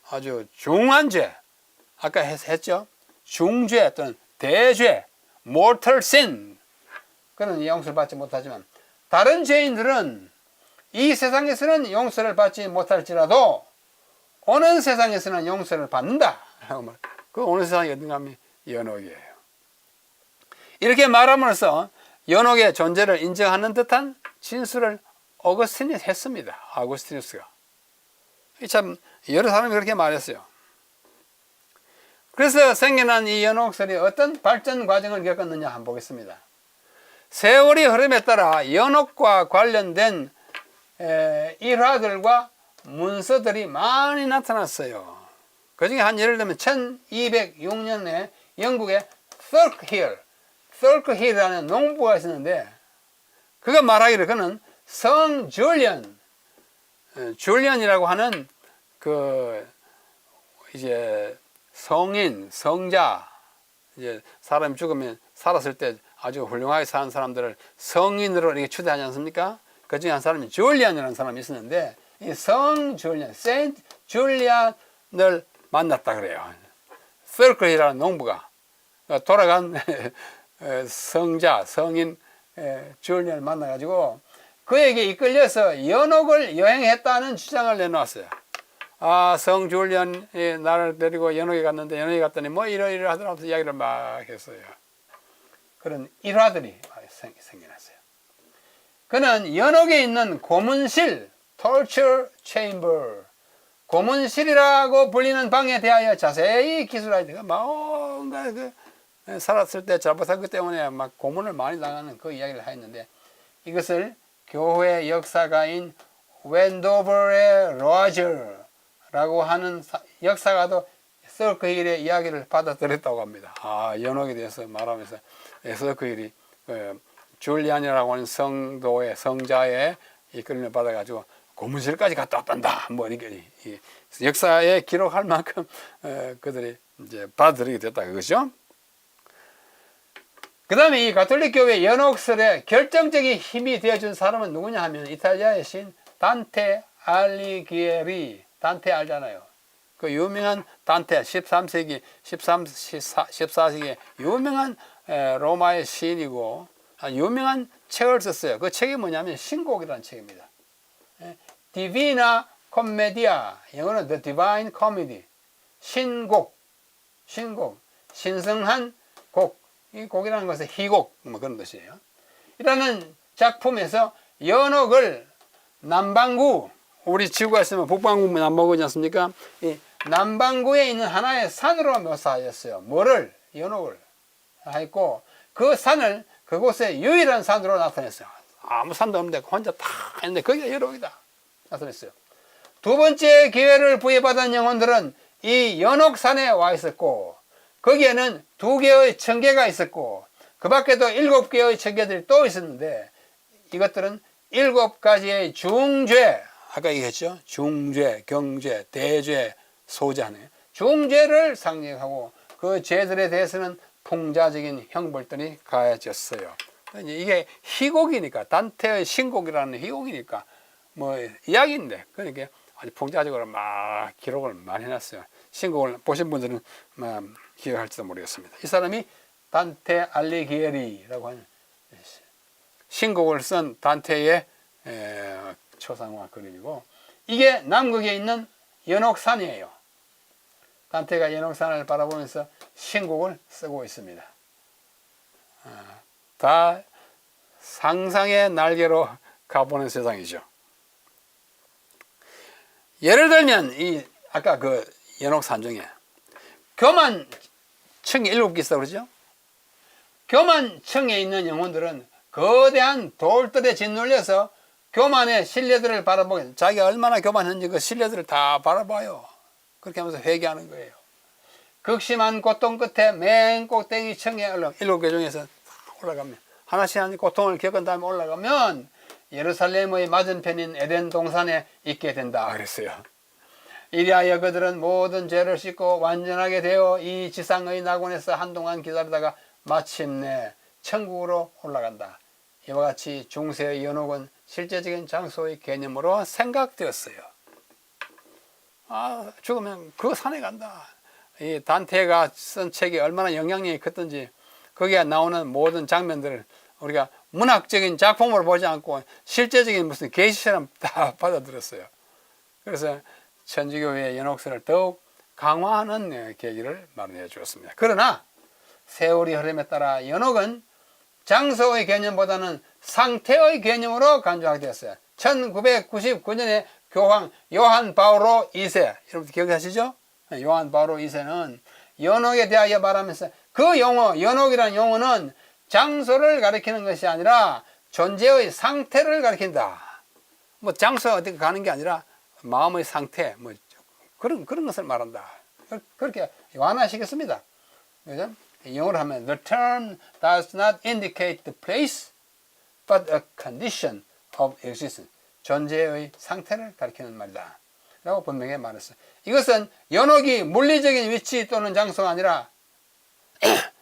아주 중한 죄, 아까 했죠? 중죄 또는 대죄, mortal sin, 그런 용서를 받지 못하지만 다른 죄인들은 이 세상에서는 용서를 받지 못할지라도 오는 세상에서는 용서를 받는다. 그 오는 세상이 어딘가 하면 연옥이에요. 이렇게 말함으로써 연옥의 존재를 인정하는 듯한 진술을 어거스틴이 했습니다. 아우구스티누스가. 참 여러 사람이 그렇게 말했어요. 그래서 생겨난 이 연옥설이 어떤 발전 과정을 겪었느냐 한번 보겠습니다. 세월이 흐름에 따라 연옥과 관련된 일화들과 문서들이 많이 나타났어요. 그 중에 한 예를 들면 1206년에 영국의 썰크힐이라는 농부가 있었는데, 그가 말하기를 그는 성 줄리언이라고 하는 그 이제 성인, 성자, 이제 사람이 죽으면 살았을 때 아주 훌륭하게 사는 사람들을 성인으로 이렇게 추대하지 않습니까? 그 중에 한 사람이 줄리안이라는 사람이 있었는데, 이 성 줄리안, 세인트 줄리안을 만났다 그래요. 썰클이라는 농부가 돌아간 성자, 성인 줄리안을 만나가지고 그에게 이끌려서 연옥을 여행했다는 주장을 내놓았어요. 아, 성 줄리안이 나를 데리고 연옥에 갔는데, 연옥에 갔더니 뭐 이러하더라면서 이야기를 막 했어요. 그런 일화들이 생겨났어요. 그는 연옥에 있는 고문실, torture chamber, 고문실이라고 불리는 방에 대하여 자세히 기술하니까 뭔가 살았을 때 잘못한 것 때문에 막 고문을 많이 당하는 그 이야기를 했는데, 이것을 교회 역사가인 웬도버의 로저라고 하는 역사가도 썰크힐의 이야기를 받아들였다고 합니다. 아, 연옥에 대해서 말하면서 썰크힐이 줄리안이라고 하는 성도의 성자의 이끌림을 받아가지고 고문실까지 갔다 왔단다. 뭐 이렇게 역사에 기록할 만큼 그들이 이제 받아들이게 됐다 그것이죠. 그 다음에 이 가톨릭 교회 연옥설에 결정적인 힘이 되어준 사람은 누구냐 하면 이탈리아의 신 단테 알리기에리. 단테 알잖아요. 그 유명한 단테 13세기 14세기 유명한 로마의 시인이고 유명한 책을 썼어요. 그 책이 뭐냐면 신곡이라는 책입니다. 디비나 코메디아, 영어는 The Divine Comedy, 신곡, 신성한 곡. 이 곡이라는 것은 희곡, 뭐 그런 뜻이에요. 이라는 작품에서 연옥을 남반구, 우리 지구가 있으면 북반구 남반구지 않습니까? 이 남반구에 있는 하나의 산으로 묘사하였어요. 뭐를? 연옥을 했고, 그 산을 그곳의 유일한 산으로 나타냈어요. 아무 산도 없는데 혼자 다 했는데 거기가 연옥이다 나타냈어요. 두 번째 기회를 부여받은 영혼들은 이 연옥산에 와 있었고, 거기에는 2개의 청계가 있었고, 그 밖에도 7개의 청계들이 또 있었는데, 이것들은 7가지의 중죄, 아까 얘기했죠? 중죄, 경죄, 대죄, 소죄하네. 중죄를 상징하고 그 죄들에 대해서는 풍자적인 형벌들이 가해졌어요. 이게 희곡이니까, 단테의 신곡이라는 희곡이니까 뭐 이야기인데, 그러니까 아주 풍자적으로 막 기록을 많이 해놨어요. 신곡을 보신 분들은 기억할지도 모르겠습니다. 이 사람이 단테 알리기에리라고 하는 신곡을 쓴 단테의 초상화 그림이고, 이게 남극에 있는 연옥산이에요. 단테가 연옥산을 바라보면서 신곡을 쓰고 있습니다. 다 상상의 날개로 가보는 세상이죠. 예를 들면 이 아까 그 연옥산 중에 교만층이 7개 있어 그러죠. 교만층에 있는 영혼들은 거대한 돌들에 짓눌려서 교만의 신뢰들을 바라보게, 자기가 얼마나 교만한지 그 신뢰들을 다 바라봐요. 그렇게 하면서 회개하는 거예요. 극심한 고통 끝에 맨 꼭대기 층에 7개 중에서 올라가면 하나씩 하나씩 고통을 겪은 다음에 올라가면 예루살렘의 맞은편인 에덴 동산에 있게 된다 그랬어요. 이리하여 그들은 모든 죄를 씻고 완전하게 되어 이 지상의 낙원에서 한동안 기다리다가 마침내 천국으로 올라간다. 이와 같이 중세의 연옥은 실제적인 장소의 개념으로 생각되었어요. 죽으면 그 산에 간다. 이 단테가 쓴 책이 얼마나 영향력이 컸던지 거기에 나오는 모든 장면들을 우리가 문학적인 작품으로 보지 않고 실제적인 무슨 계시처럼 다 받아들였어요. 그래서 천주교의 연옥선을 더욱 강화하는 계기를 마련해 주었습니다. 그러나 세월이 흐름에 따라 연옥은 장소의 개념보다는 상태의 개념으로 간주하게 되었어요. 1999년에 교황 요한 바오로 2세, 여러분 기억하시죠? 요한 바오로 2세는 연옥에 대하여 말하면서 그 용어, 연옥이라는 용어는 장소를 가리키는 것이 아니라 존재의 상태를 가리킨다. 뭐 장소에 어디 가는 게 아니라 마음의 상태, 뭐 그런 것을 말한다. 그렇게 완화시켰습니다. 그죠? 영어로 하면 the term does not indicate the place, but a condition of existence. 존재의 상태를 가리키는 말이다. 라고 분명히 말했어요. 이것은 연옥이 물리적인 위치 또는 장소가 아니라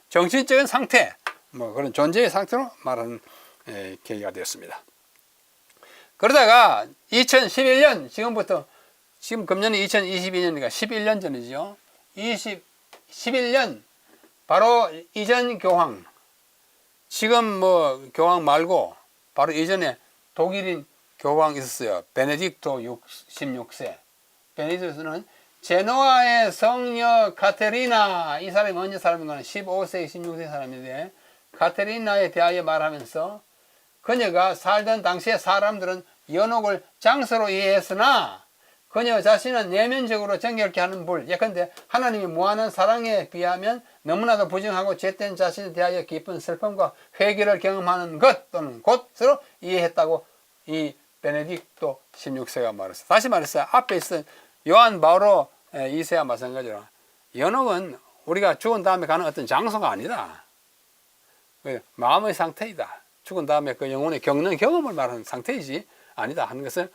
정신적인 상태, 뭐 그런 존재의 상태로 말하는 계기가 되었습니다. 그러다가 2011년, 지금 금년이 2022년이니까 11년 전이죠. 11년 바로 이전 교황, 지금 뭐 교황 말고 바로 이전에 독일인 교황 있었어요. 베네딕토 16세. 베네딕토는 제노아의 성녀 카테리나, 이 사람이 언제 사람인가는 15세기 16세기 사람인데, 카테리나에 대하여 말하면서 그녀가 살던 당시의 사람들은 연옥을 장소로 이해했으나 그녀 자신은 내면적으로 정결케 하는 불, 예컨대 하나님이 무한한 사랑에 비하면 너무나도 부정하고 죄된 자신에 대하여 깊은 슬픔과 회개를 경험하는 것 또는 곳으로 이해했다고 이 베네딕토 16세가 말했어요. 다시 말했어요. 앞에 있던 요한 바오로 2세와 마찬가지로 연옥은 우리가 죽은 다음에 가는 어떤 장소가 아니다. 마음의 상태이다. 죽은 다음에 그 영혼의 겪는 경험을 말하는 상태이지 아니다 하는 것을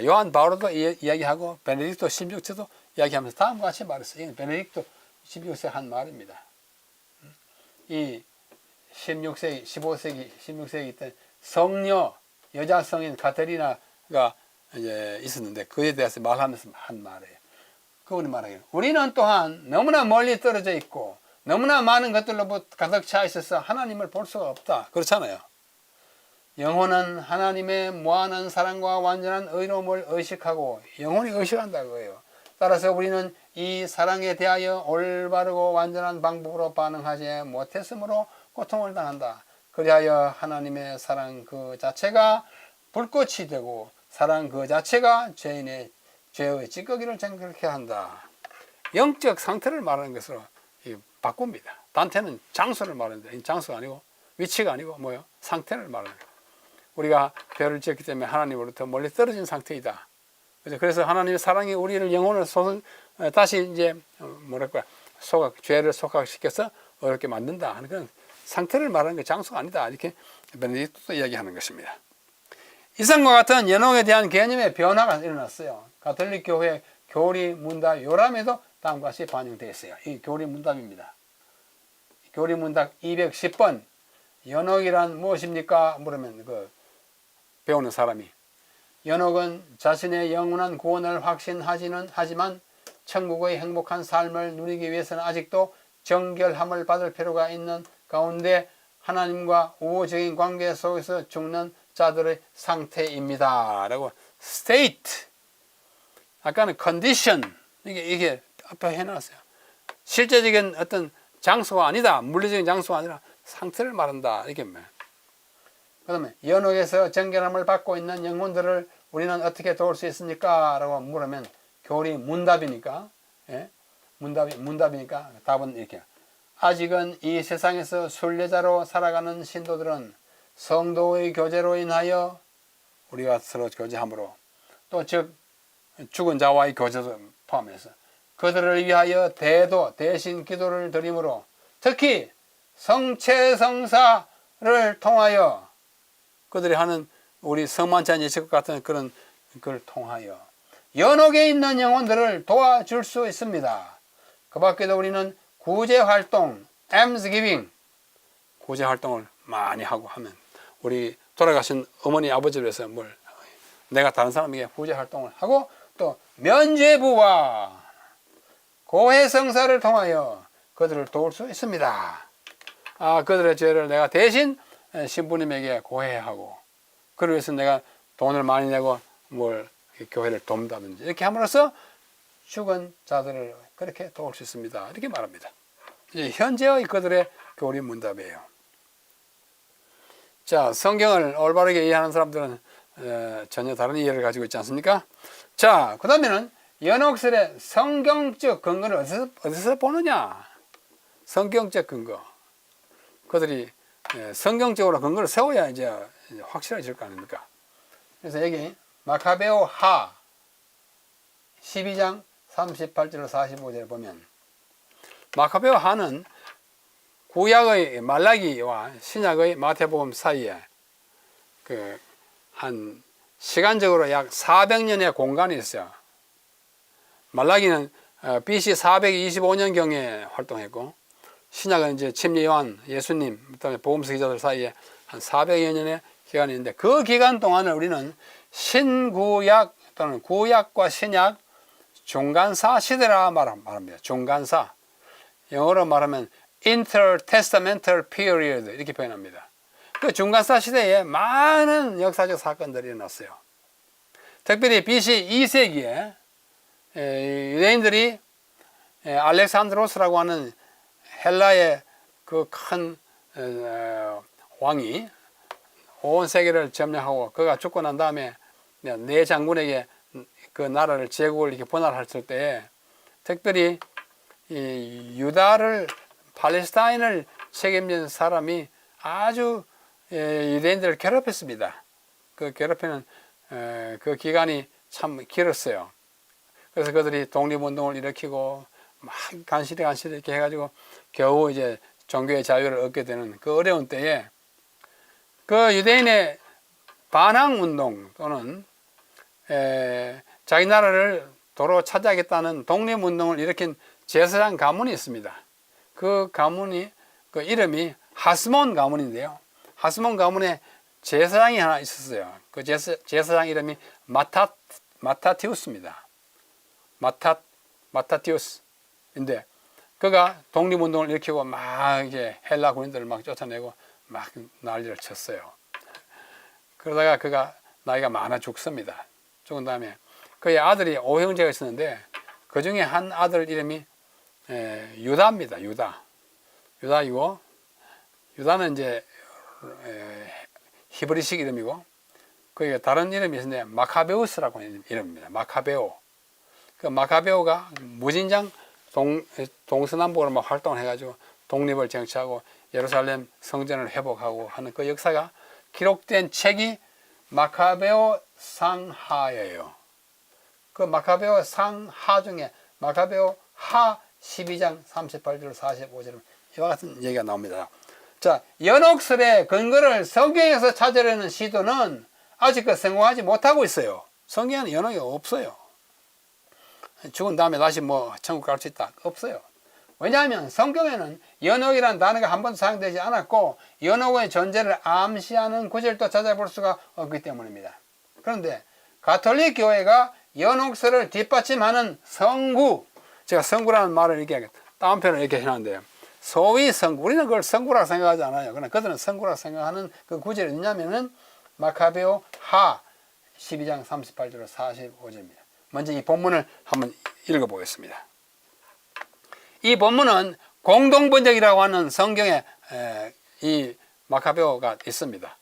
요한 바오로도 이야기하고 베네딕토 16세도 이야기하면서 다음과 같이 말했어요. 베네딕토 16세 한 말입니다. 이 16세기, 15세기, 16세기 때 성녀, 여자 성인 카테리나가 이제 있었는데 그에 대해서 말하면서 한 말이에요. 그분이 말하기를 우리는 또한 너무나 멀리 떨어져 있고 너무나 많은 것들로 가득 차 있어서 하나님을 볼 수가 없다. 그렇잖아요. 영혼은 하나님의 무한한 사랑과 완전한 의로움을 의식하고 영혼이 의식한다 그거예요. 따라서 우리는 이 사랑에 대하여 올바르고 완전한 방법으로 반응하지 못했으므로 고통을 당한다. 그리하여 하나님의 사랑 그 자체가 불꽃이 되고 사랑 그 자체가 죄인의 죄의 찌꺼기를 정결케 한다. 영적 상태를 말하는 것으로 바꿉니다. 단테는 장소를 말하는데 장소가 아니고 위치가 아니고 뭐요? 상태를 말하는 거예요. 우리가 죄를 지었기 때문에 하나님으로부터 멀리 떨어진 상태이다. 그래서 하나님의 사랑이 우리를 영혼을 다시 이제 뭐랄까 죄를 속각시켜서 어렵게 만든다 하는 그런 상태를 말하는 게 장소가 아니다. 이렇게 베네딕토도 이야기하는 것입니다. 이상과 같은 연옥에 대한 개념의 변화가 일어났어요. 가톨릭 교회 교리 문답 요람에도 다음과 같이 반영되어 있어요. 이 교리 문답입니다. 교리 문답 210번 연옥이란 무엇입니까? 물으면 배우는 사람이 연옥은 자신의 영원한 구원을 확신하지는 하지만 천국의 행복한 삶을 누리기 위해서는 아직도 정결함을 받을 필요가 있는 가운데 하나님과 우호적인 관계 속에서 죽는 자들의 상태입니다. 라고 state, 아까는 condition, 이게 앞에 해놨어요. 실제적인 어떤 장소가 아니다. 물리적인 장소가 아니라 상태를 말한다. 이렇게 말. 그다음에 연옥에서 정결함을 받고 있는 영혼들을 우리는 어떻게 도울 수 있습니까? 라고 물으면 교리 문답이니까, 예? 문답이니까 답은 이렇게. 아직은 이 세상에서 순례자로 살아가는 신도들은 성도의 교제로 인하여 우리가 서로 교제함으로 또 즉 죽은 자와의 교제도 포함해서 그들을 위하여 대신 기도를 드림으로 특히 성체성사를 통하여 그들이 하는 우리 성만찬 예식 같은 그런 걸 통하여 연옥에 있는 영혼들을 도와줄 수 있습니다. 그 밖에도 우리는 구제활동, almsgiving, 구제활동을 많이 하고 하면 우리 돌아가신 어머니 아버지를 위해서 내가 다른 사람에게 구제활동을 하고 또 면죄부와 고해성사를 통하여 그들을 도울 수 있습니다. 그들의 죄를 내가 대신 신부님에게 고해하고 그를 위해서 내가 돈을 많이 내고 교회를 돕는다든지 이렇게 함으로써 죽은 자들을 그렇게 도울 수 있습니다. 이렇게 말합니다. 현재의 그들의 교리 문답이에요. 자, 성경을 올바르게 이해하는 사람들은 전혀 다른 이해를 가지고 있지 않습니까? 자, 그 다음에는 연옥설의 성경적 근거를 어디서 보느냐? 성경적 근거. 그들이 성경적으로 근거를 세워야 이제 확실해질 거 아닙니까? 그래서 여기 마카베오 하 12장 38절 45절에 보면 마카베오 하는 구약의 말라기와 신약의 마태복음 사이에 한 시간적으로 약 400년의 공간이 있어요. 말라기는 BC 425년경에 활동했고 신약은 이제 침례 요한, 예수님, 그다음에 복음서 기자들 사이에 한 400여 년의 기간이 있는데 그 기간 동안을 우리는 신구약 또는 구약과 신약 중간사 시대라 말합니다. 중간사. 영어로 말하면 intertestamental period 이렇게 표현합니다. 그 중간사 시대에 많은 역사적 사건들이 일어났어요. 특별히 BC 2세기에 유대인들이 알렉산드로스라고 하는 헬라의 그 큰 왕이 온 세계를 점령하고 그가 죽고 난 다음에 네 장군에게 그 나라를 제국을 이렇게 분할했을 때 특별히 이 유다를 팔레스타인을 책임진 사람이 아주 유대인들을 괴롭혔습니다. 그 괴롭히는 그 기간이 참 길었어요. 그래서 그들이 독립운동을 일으키고 막 간신히 이렇게 해가지고 겨우 이제 종교의 자유를 얻게 되는 그 어려운 때에 그 유대인의 반항운동 또는 자기 나라를 도로 차지하겠다는 독립운동을 일으킨 제사장 가문이 있습니다. 그 가문이 그 이름이 하스몬 가문인데요. 하스몬 가문에 제사장이 하나 있었어요. 그 제사장 이름이 마타티우스입니다. 마타티우스인데 그가 독립운동을 일으키고 막 이제 헬라 군인들을 막 쫓아내고 막 난리를 쳤어요. 그러다가 그가 나이가 많아 죽습니다. 죽은 다음에 그의 아들이 5형제가 있었는데 그 중에 한 아들 이름이 유다입니다. 유다이고 유다는 이제 히브리식 이름이고 그게 다른 이름이 있는데 마카베우스라고 하는 이름입니다. 마카베오. 그 마카베오가 무진장 동서남북으로 막 활동을 해가지고 독립을 쟁취하고 예루살렘 성전을 회복하고 하는 그 역사가 기록된 책이 마카베오 상하예요. 그 마카베오 상하 중에 마카베오 하 12장 38절 45절 이와 같은 얘기가 나옵니다. 자, 연옥설의 근거를 성경에서 찾으려는 시도는 아직까지 성공하지 못하고 있어요. 성경에는 연옥이 없어요. 죽은 다음에 다시 천국 갈 수 있다. 없어요. 왜냐하면 성경에는 연옥이라는 단어가 한 번도 사용되지 않았고 연옥의 존재를 암시하는 구절도 찾아볼 수가 없기 때문입니다. 그런데 가톨릭 교회가 연옥설을 뒷받침하는 성구, 제가 성구라는 말을 이렇게 따옴표를 이렇게 해놨는데요. 소위 성구, 우리는 그걸 성구라고 생각하지 않아요. 그러나 그들은 성구라고 생각하는 그 구절이 있냐면은 마카베오 하 12장 38절 45절입니다. 먼저 이 본문을 한번 읽어보겠습니다. 이 본문은 공동번역이라고 하는 성경에 이 마카베오가 있습니다.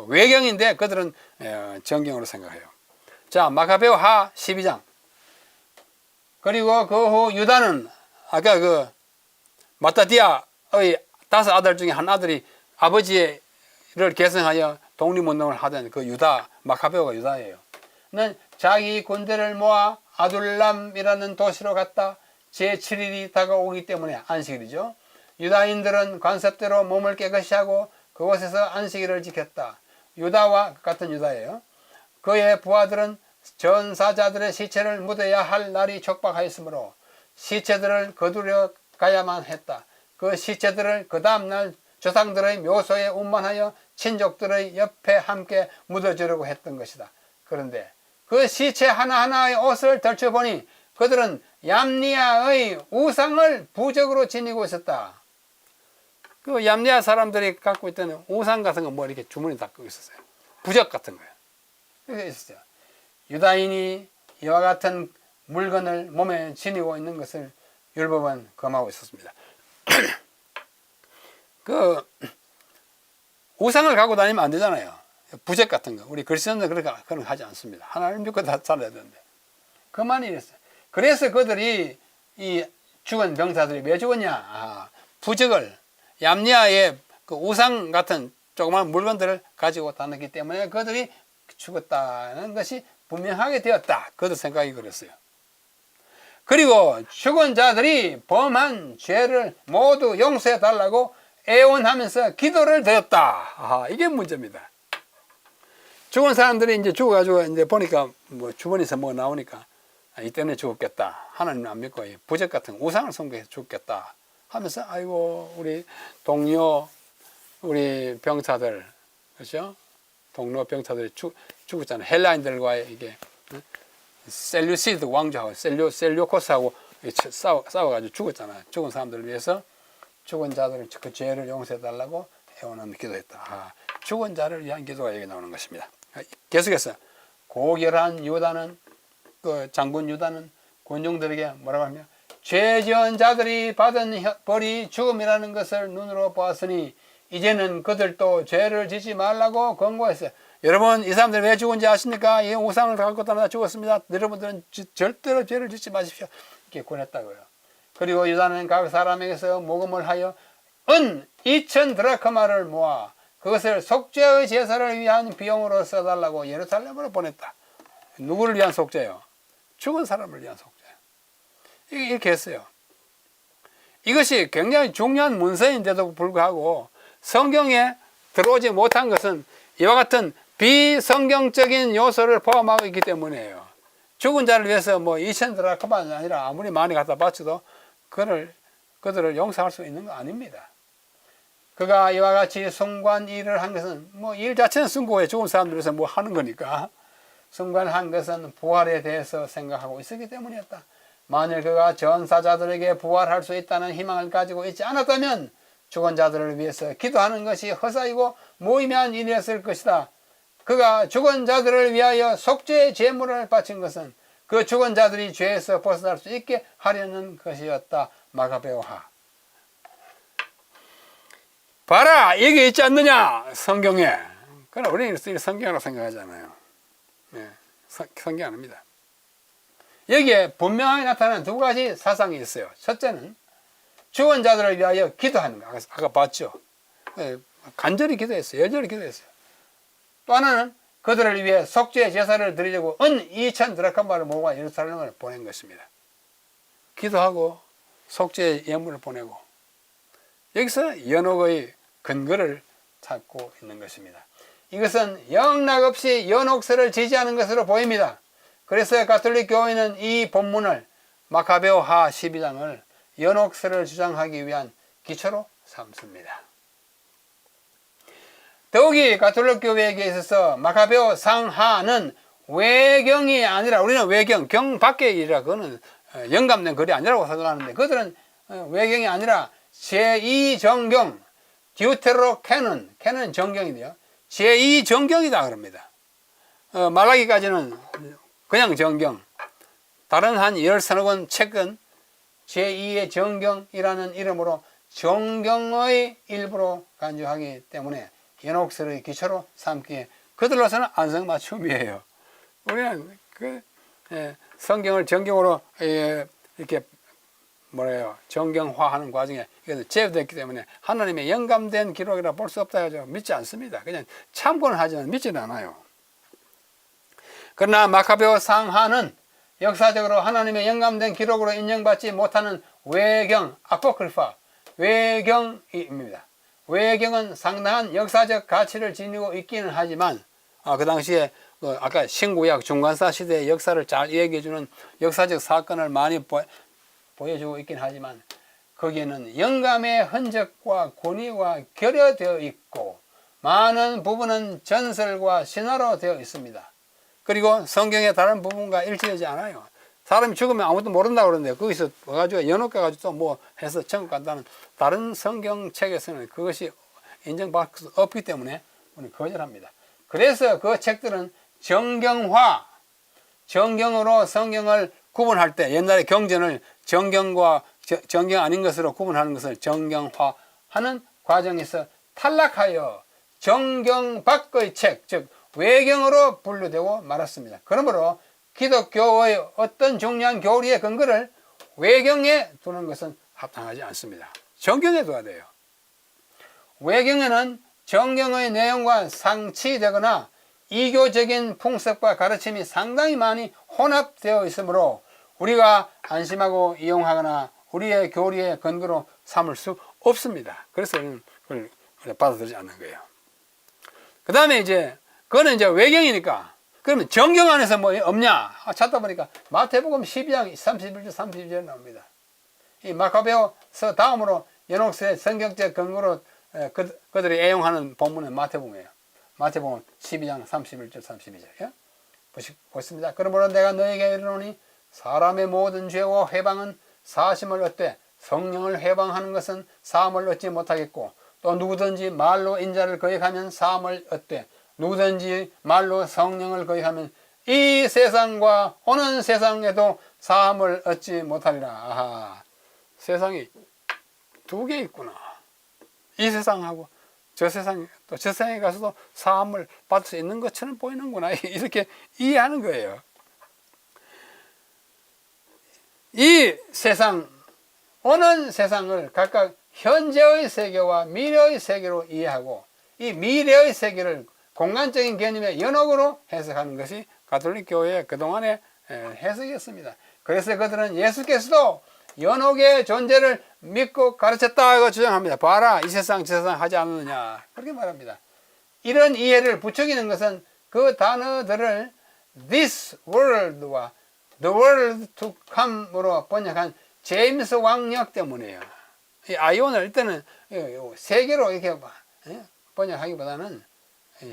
외경인데 그들은 정경으로 생각해요. 자, 마카베오 하 12장. 그리고 그 후 유다는 아까 그 마따디아의 5 아들 중에 한 아들이 아버지를 계승하여 독립운동을 하던 그 유다, 마카베오가 유다예요. 는 자기 군대를 모아 아둘람이라는 도시로 갔다. 제7일이 다가오기 때문에 안식일이죠. 유다인들은 관습대로 몸을 깨끗이 하고 그곳에서 안식일을 지켰다. 유다와 같은 유다예요. 그의 부하들은 전사자들의 시체를 묻어야 할 날이 촉박하였으므로 시체들을 거두려 가야만 했다. 그 시체들을 그 다음날 조상들의 묘소에 운반하여 친족들의 옆에 함께 묻어주려고 했던 것이다. 그런데 그 시체 하나하나의 옷을 덜쳐보니 그들은 얌니아의 우상을 부적으로 지니고 있었다. 그 얌니아 사람들이 갖고 있던 우상 같은 거 뭐 이렇게 주머니 닦고 있었어요. 부적 같은 거예요. 이렇게 있었어요. 유다인이 이와 같은 물건을 몸에 지니고 있는 것을 율법은 금하고 있었습니다. 그 우상을 갖고 다니면 안 되잖아요. 부적 같은 거. 우리 그리스도인들 그런 거 하지 않습니다. 하나님 믿고 다 살아야 되는데. 그만 이랬어요. 그래서 그들이 이 죽은 병사들이 왜 죽었냐? 부적을 얌니아의 그 우상 같은 조그마한 물건들을 가지고 다녔기 때문에 그들이 죽었다는 것이 분명하게 되었다. 그들 생각이 그랬어요. 그리고 죽은 자들이 범한 죄를 모두 용서해 달라고 애원하면서 기도를 드렸다. 이게 문제입니다. 죽은 사람들이 이제 죽어가지고 이제 보니까 뭐 주머니에서 뭐 나오니까 이때는 죽었겠다. 하나님 안 믿고 부적 같은 우상을 숭배해서 죽겠다 하면서 아이고 우리 동료 우리 병사들 그렇죠? 동료 병사들이 죽었잖아요. 헬라인들과의 이게 셀류시드 왕조하고 셀류코스하고 싸워가지고 죽었잖아요. 죽은 사람들을 위해서 죽은 자들을 그 죄를 용서해달라고 애원하며 기도했다. 죽은 자를 위한 기도가 여기 나오는 것입니다. 계속해서 고결한 유다는 그 장군 유다는 군중들에게 뭐라고 하며 죄 지은 자들이 받은 벌이 죽음이라는 것을 눈으로 보았으니 이제는 그들도 죄를 짓지 말라고 권고했어요. 여러분 이 사람들이 왜 죽은지 아십니까? 이 우상을 갖고 다니다 죽었습니다. 여러분들은 절대로 죄를 짓지 마십시오. 이렇게 권했다고요. 그리고 유다는 각 사람에게서 모금을 하여 은 2,000 드라크마를 모아 그것을 속죄의 제사를 위한 비용으로 써달라고 예루살렘으로 보냈다. 누구를 위한 속죄요? 죽은 사람을 위한 속죄. 이렇게 했어요. 이것이 굉장히 중요한 문서인데도 불구하고 성경에 들어오지 못한 것은 이와 같은 비성경적인 요소를 포함하고 있기 때문이에요. 죽은 자를 위해서 뭐 2,000 드라크마가 아니라 아무리 많이 갖다 바쳐도 그들을 용서할 수 있는 거 아닙니다. 그가 이와 같이 숭고한 일을 한 것은 뭐 일 자체는 숭고해. 죽은 사람들 위해서 뭐 하는 거니까. 숭고한 것은 부활에 대해서 생각하고 있었기 때문이었다. 만일 그가 전사자들에게 부활할 수 있다는 희망을 가지고 있지 않았다면 죽은 자들을 위해서 기도하는 것이 허사이고 무의미한 일이었을 것이다. 그가 죽은 자들을 위하여 속죄의 제물을 바친 것은 그 죽은 자들이 죄에서 벗어날 수 있게 하려는 것이었다. 마가베오하. 봐라! 여기 있지 않느냐? 성경에. 그러나 우리는 성경이라고 생각하잖아요. 네, 성경 아닙니다. 여기에 분명하게 나타나는 두 가지 사상이 있어요. 첫째는 죽은 자들을 위하여 기도하는 거. 아까 봤죠? 간절히 기도했어요. 열렬히 기도했어요. 또 하나는 그들을 위해 속죄의 제사를 드리려고 은 2,000 드라크마를 모아 예루살렘을 보낸 것입니다. 기도하고 속죄의 예물을 보내고 여기서 연옥의 근거를 찾고 있는 것입니다. 이것은 영락없이 연옥설을 지지하는 것으로 보입니다. 그래서 가톨릭 교회는 이 본문을 마카베오 하 12장을 연옥설을 주장하기 위한 기초로 삼습니다. 더욱이 가톨릭 교회에게 있어서 마카베오 상하는 외경이 아니라 우리는 외경, 경 밖의 일이라 그거는 영감된 글이 아니라고 생각하는데 그들은 외경이 아니라 제2정경, 디우테로 캐논, 캐논 정경인데요. 제2정경이다 그럽니다. 말라기까지는 그냥 정경, 다른 한 10서너 권 책은 제2의 정경이라는 이름으로 정경의 일부로 간주하기 때문에 연옥설의 기초로 삼기에 그들로서는 안성맞춤이에요. 우리는 성경을 정경으로 이렇게 정경화하는 과정에 이것도 제외됐기 때문에 하나님의 영감된 기록이라 볼 수 없다 해서 믿지 않습니다. 그냥 참고는 하지만 믿지는 않아요. 그러나 마카베오 상하는 역사적으로 하나님의 영감된 기록으로 인정받지 못하는 외경, 아포크리파, 외경입니다. 외경은 상당한 역사적 가치를 지니고 있기는 하지만 그 당시에 아까 신구약 중간사 시대의 역사를 잘 얘기해주는 역사적 사건을 많이 보여주고 있긴 하지만 거기에는 영감의 흔적과 권위가 결여되어 있고 많은 부분은 전설과 신화로 되어 있습니다. 그리고 성경의 다른 부분과 일치하지 않아요. 사람이 죽으면 아무도 모른다고 그러는데 거기서 와가지고 연옥가가지고 또 뭐 해서 천국 간다는 다른 성경책에서는 그것이 인정받을 수 없기 때문에 우리는 거절합니다. 그래서 그 책들은 정경화, 정경으로 성경을 구분할 때 옛날에 경전을 정경과 정경 아닌 것으로 구분하는 것을 정경화하는 과정에서 탈락하여 정경 밖의 책, 즉 외경으로 분류되고 말았습니다. 그러므로 기독교의 어떤 중요한 교리의 근거를 외경에 두는 것은 합당하지 않습니다. 정경에 둬야 돼요. 외경에는 정경의 내용과 상치되거나 이교적인 풍습과 가르침이 상당히 많이 혼합되어 있으므로 우리가 안심하고 이용하거나 우리의 교리의 근거로 삼을 수 없습니다. 그래서 그걸 받아들이지 않는 거예요. 그 다음에 그거는 외경이니까 그러면 정경 안에서 뭐 없냐? 찾다 보니까 마태복음 12장 31절 32절 나옵니다. 이 마카베오서 다음으로 연옥서의 성경적 근거로 그들이 애용하는 본문은 마태복음이에요. 마태복음 12장 31절 32절. 보십니다. 그러므로 내가 너에게 이르노니 사람의 모든 죄와 회방은 사심을 얻되 성령을 회방하는 것은 사함을 얻지 못하겠고 또 누구든지 말로 인자를 거역하면 사함을 얻되 누구든지 말로 성령을 거역하면 이 세상과 오는 세상에도 사함을 얻지 못하리라. 아하, 세상이 두 개 있구나. 이 세상하고 저 세상에 또 저 세상에 가서도 사함을 받을 수 있는 것처럼 보이는구나. 이렇게 이해하는 거예요. 이 세상, 오는 세상을 각각 현재의 세계와 미래의 세계로 이해하고 이 미래의 세계를 공간적인 개념의 연옥으로 해석하는 것이 가톨릭 교회의 그동안의 해석이었습니다. 그래서 그들은 예수께서도 연옥의 존재를 믿고 가르쳤다고 주장합니다. 봐라, 이 세상 저 세상 하지 않느냐, 그렇게 말합니다. 이런 이해를 부추기는 것은 그 단어들을 this world와 the world to come으로 번역한 제임스 왕역 때문이에요. 이 아이온을 일단은 세계로 이렇게 번역하기보다는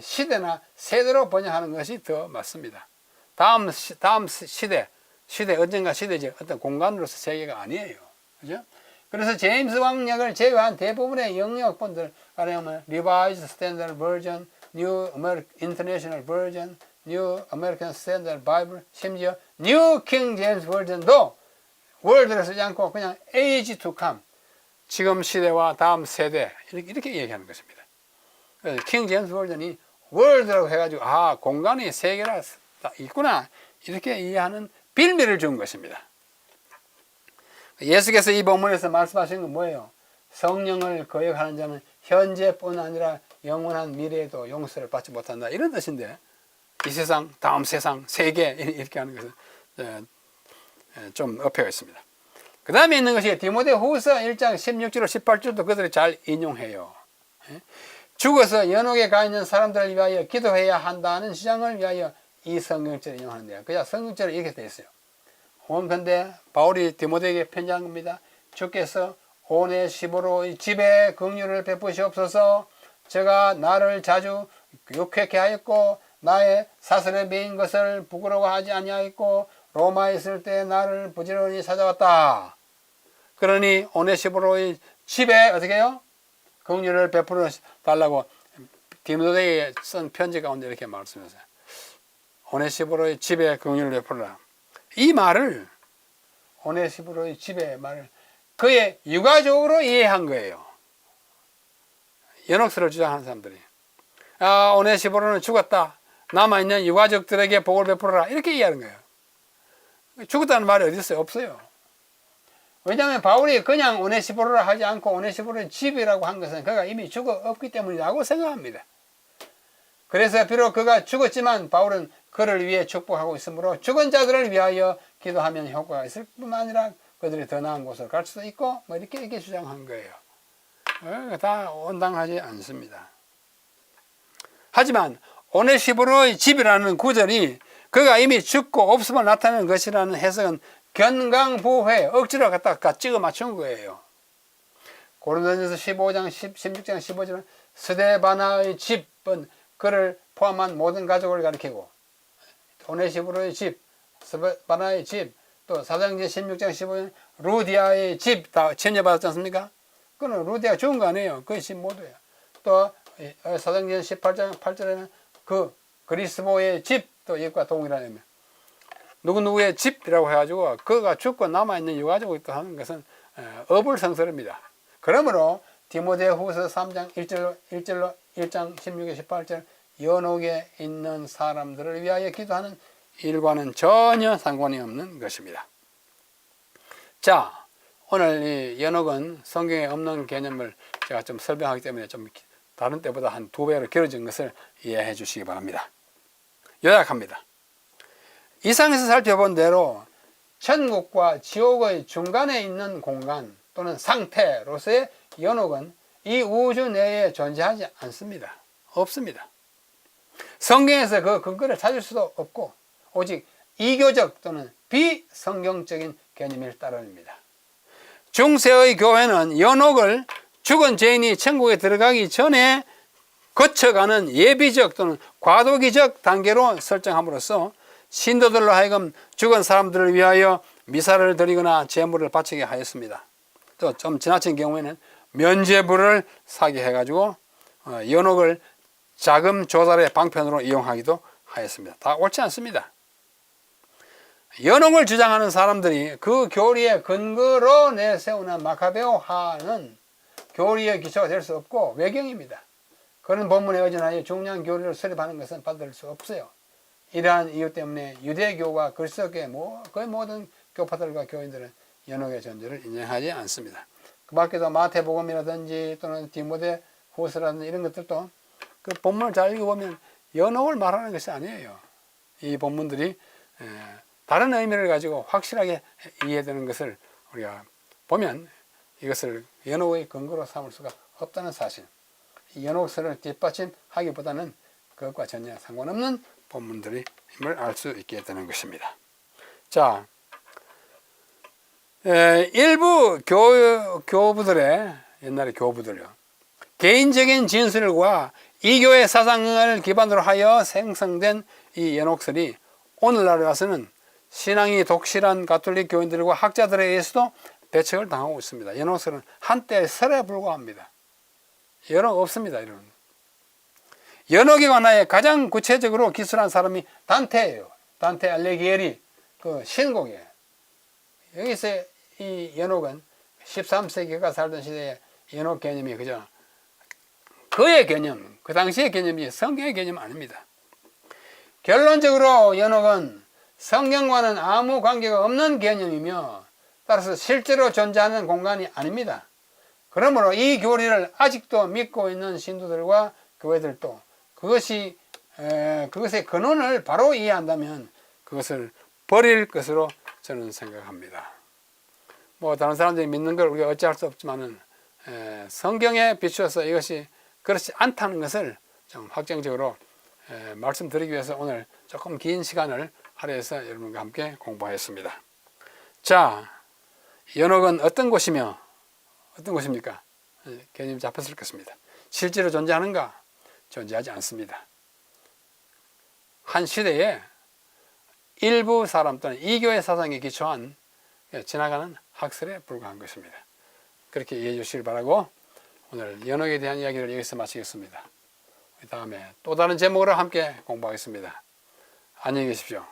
시대나 세대로 번역하는 것이 더 맞습니다. 다음 시대 언젠가 시대지 어떤 공간으로서 세계가 아니에요. 그죠? 그래서 제임스 왕역을 제외한 대부분의 영역본들, 가령 Revised Standard Version, New International Version, New American Standard Bible, 심지어 New King James Version도 월드를 쓰지 않고 그냥 age to come, 지금 시대와 다음 세대 이렇게 얘기하는 것입니다. 그래서 킹 제임스 버전이 월드라고 해가지고 공간이 세계라 있구나 이렇게 이해하는 빌미를 준 것입니다. 예수께서 이 본문에서 말씀하신 건 뭐예요? 성령을 거역하는 자는 현재뿐 아니라 영원한 미래에도 용서를 받지 못한다, 이런 뜻인데 이 세상, 다음 세상, 세계 이렇게 하는 것은 좀 어폐가 있습니다. 그 다음에 있는 것이 디모데후서 1장 16절 18절도 그들이 잘 인용해요. 죽어서 연옥에 가 있는 사람들을 위하여 기도해야 한다는 주장을 위하여 이 성경절을 인용하는데요. 그냥 성경절이 이렇게 되어 있어요. 원컨대 바울이 디모데에게 편지한 겁니다. 주께서 오네시모로의 집에 긍휼을 베푸시옵소서. 제가 나를 자주 욕하게 하였고 나의 사슬에 매인 것을 부끄러워하지 아니하였고 로마에 있을 때 나를 부지런히 찾아왔다. 그러니 오네시모로의 집에 어떻게 해요? 긍휼을 베풀어 달라고 디모데에게 쓴 편지 가운데 이렇게 말씀하셨어요. 오네시모로의 집에 긍휼을 베풀어라. 이 말을 오네시포로의 집의 말을 그의 유가족으로 이해한 거예요. 연옥서를 주장하는 사람들이. 아, 오네시포로는 죽었다. 남아있는 유가족들에게 복을 베풀어라. 이렇게 이해하는 거예요. 죽었다는 말이 어디 있어요? 없어요. 왜냐하면 바울이 그냥 오네시포로라 하지 않고 오네시포로의 집이라고 한 것은 그가 이미 죽었기 때문이라고 생각합니다. 그래서 비록 그가 죽었지만 바울은 그를 위해 축복하고 있으므로 죽은 자들을 위하여 기도하면 효과가 있을 뿐만 아니라 그들이 더 나은 곳으로 갈 수도 있고 뭐 이렇게 주장한 거예요. 다 온당하지 않습니다. 하지만 오네시포로의 집이라는 구절이 그가 이미 죽고 없음을 나타내는 것이라는 해석은 견강부회 억지로 갖다가 찍어 맞춘 거예요. 고린도전서 15장 16장 15절은 스데바나의 집은 그를 포함한 모든 가족을 가리키고 오네시포로의 집, 스데바나의 집, 또 사도행전 16장 15절 루디아의 집 다 침례받았지 않습니까? 그는 루디아가 죽은 거 아니에요. 그 집 모두예요. 또 사도행전 18장 8절에는 그 그리스도의 집도 이것과 동일하다며 누구누구의 집이라고 해가지고 그가 죽고 남아있는 유가족이 또 하는 것은 어불성설입니다. 그러므로 디모데후서 3장 1장 16에 18절 연옥에 있는 사람들을 위하여 기도하는 일과는 전혀 상관이 없는 것입니다. 자, 오늘 이 연옥은 성경에 없는 개념을 제가 좀 설명하기 때문에 좀 다른 때보다 한 2배로 길어진 것을 이해해 주시기 바랍니다. 요약합니다. 이상에서 살펴본 대로 천국과 지옥의 중간에 있는 공간 또는 상태로서의 연옥은 이 우주 내에 존재하지 않습니다. 없습니다. 성경에서 그 근거를 찾을 수도 없고 오직 이교적 또는 비성경적인 개념을 따릅니다. 중세의 교회는 연옥을 죽은 죄인이 천국에 들어가기 전에 거쳐가는 예비적 또는 과도기적 단계로 설정함으로써 신도들로 하여금 죽은 사람들을 위하여 미사를 드리거나 제물을 바치게 하였습니다. 또 좀 지나친 경우에는 면죄부를 사게 해가지고 연옥을 자금 조달의 방편으로 이용하기도 하였습니다. 다 옳지 않습니다. 연옥을 주장하는 사람들이 그 교리의 근거로 내세우는 마카베오하는 교리의 기초가 될 수 없고 외경입니다. 그런 본문에 의존하여 중요한 교리를 수립하는 것은 받을 수 없어요. 이러한 이유 때문에 유대교와 그리스도교의 거의 모든 교파들과 교인들은 연옥의 존재를 인정하지 않습니다. 그 밖에도 마태복음이라든지 또는 디모데후서라든지 이런 것들도 그 본문을 잘 읽어보면 연옥을 말하는 것이 아니에요. 이 본문들이 다른 의미를 가지고 확실하게 이해되는 것을 우리가 보면 이것을 연옥의 근거로 삼을 수가 없다는 사실. 연옥서를 뒷받침하기보다는 그것과 전혀 상관없는 본문들임을 알 수 있게 되는 것입니다. 자, 일부 교부들의 옛날에 교부들요 개인적인 진술과 이교의 사상을 기반으로 하여 생성된 이 연옥설이 오늘날에 와서는 신앙이 독실한 가톨릭 교인들과 학자들에 의해서도 배척을 당하고 있습니다. 연옥설은 한때 설에 불과합니다. 연옥 없습니다. 이런 연옥에 관하여 가장 구체적으로 기술한 사람이 단테예요. 단테 알레기에리 그 신곡이에요. 여기서 이 연옥은 13세기가 살던 시대에 연옥 개념이 그저 그의 개념, 그 당시의 개념이 성경의 개념 아닙니다. 결론적으로 연옥은 성경과는 아무 관계가 없는 개념이며 따라서 실제로 존재하는 공간이 아닙니다. 그러므로 이 교리를 아직도 믿고 있는 신도들과 교회들도 그것의 근원을 바로 이해한다면 그것을 버릴 것으로 저는 생각합니다. 뭐 다른 사람들이 믿는 걸 우리가 어찌할 수 없지만은 성경에 비추어서 이것이 그렇지 않다는 것을 좀 확정적으로 말씀드리기 위해서 오늘 조금 긴 시간을 할애해서 여러분과 함께 공부하였습니다. 자, 연옥은 어떤 곳이며 어떤 곳입니까? 개념이 잡혔을 것입니다. 실제로 존재하는가? 존재하지 않습니다. 한 시대에 일부 사람 또는 이교의 사상에 기초한 지나가는 학설에 불과한 것입니다. 그렇게 이해해 주시길 바라고 오늘 연옥에 대한 이야기를 여기서 마치겠습니다. 다음에 또 다른 제목으로 함께 공부하겠습니다. 안녕히 계십시오.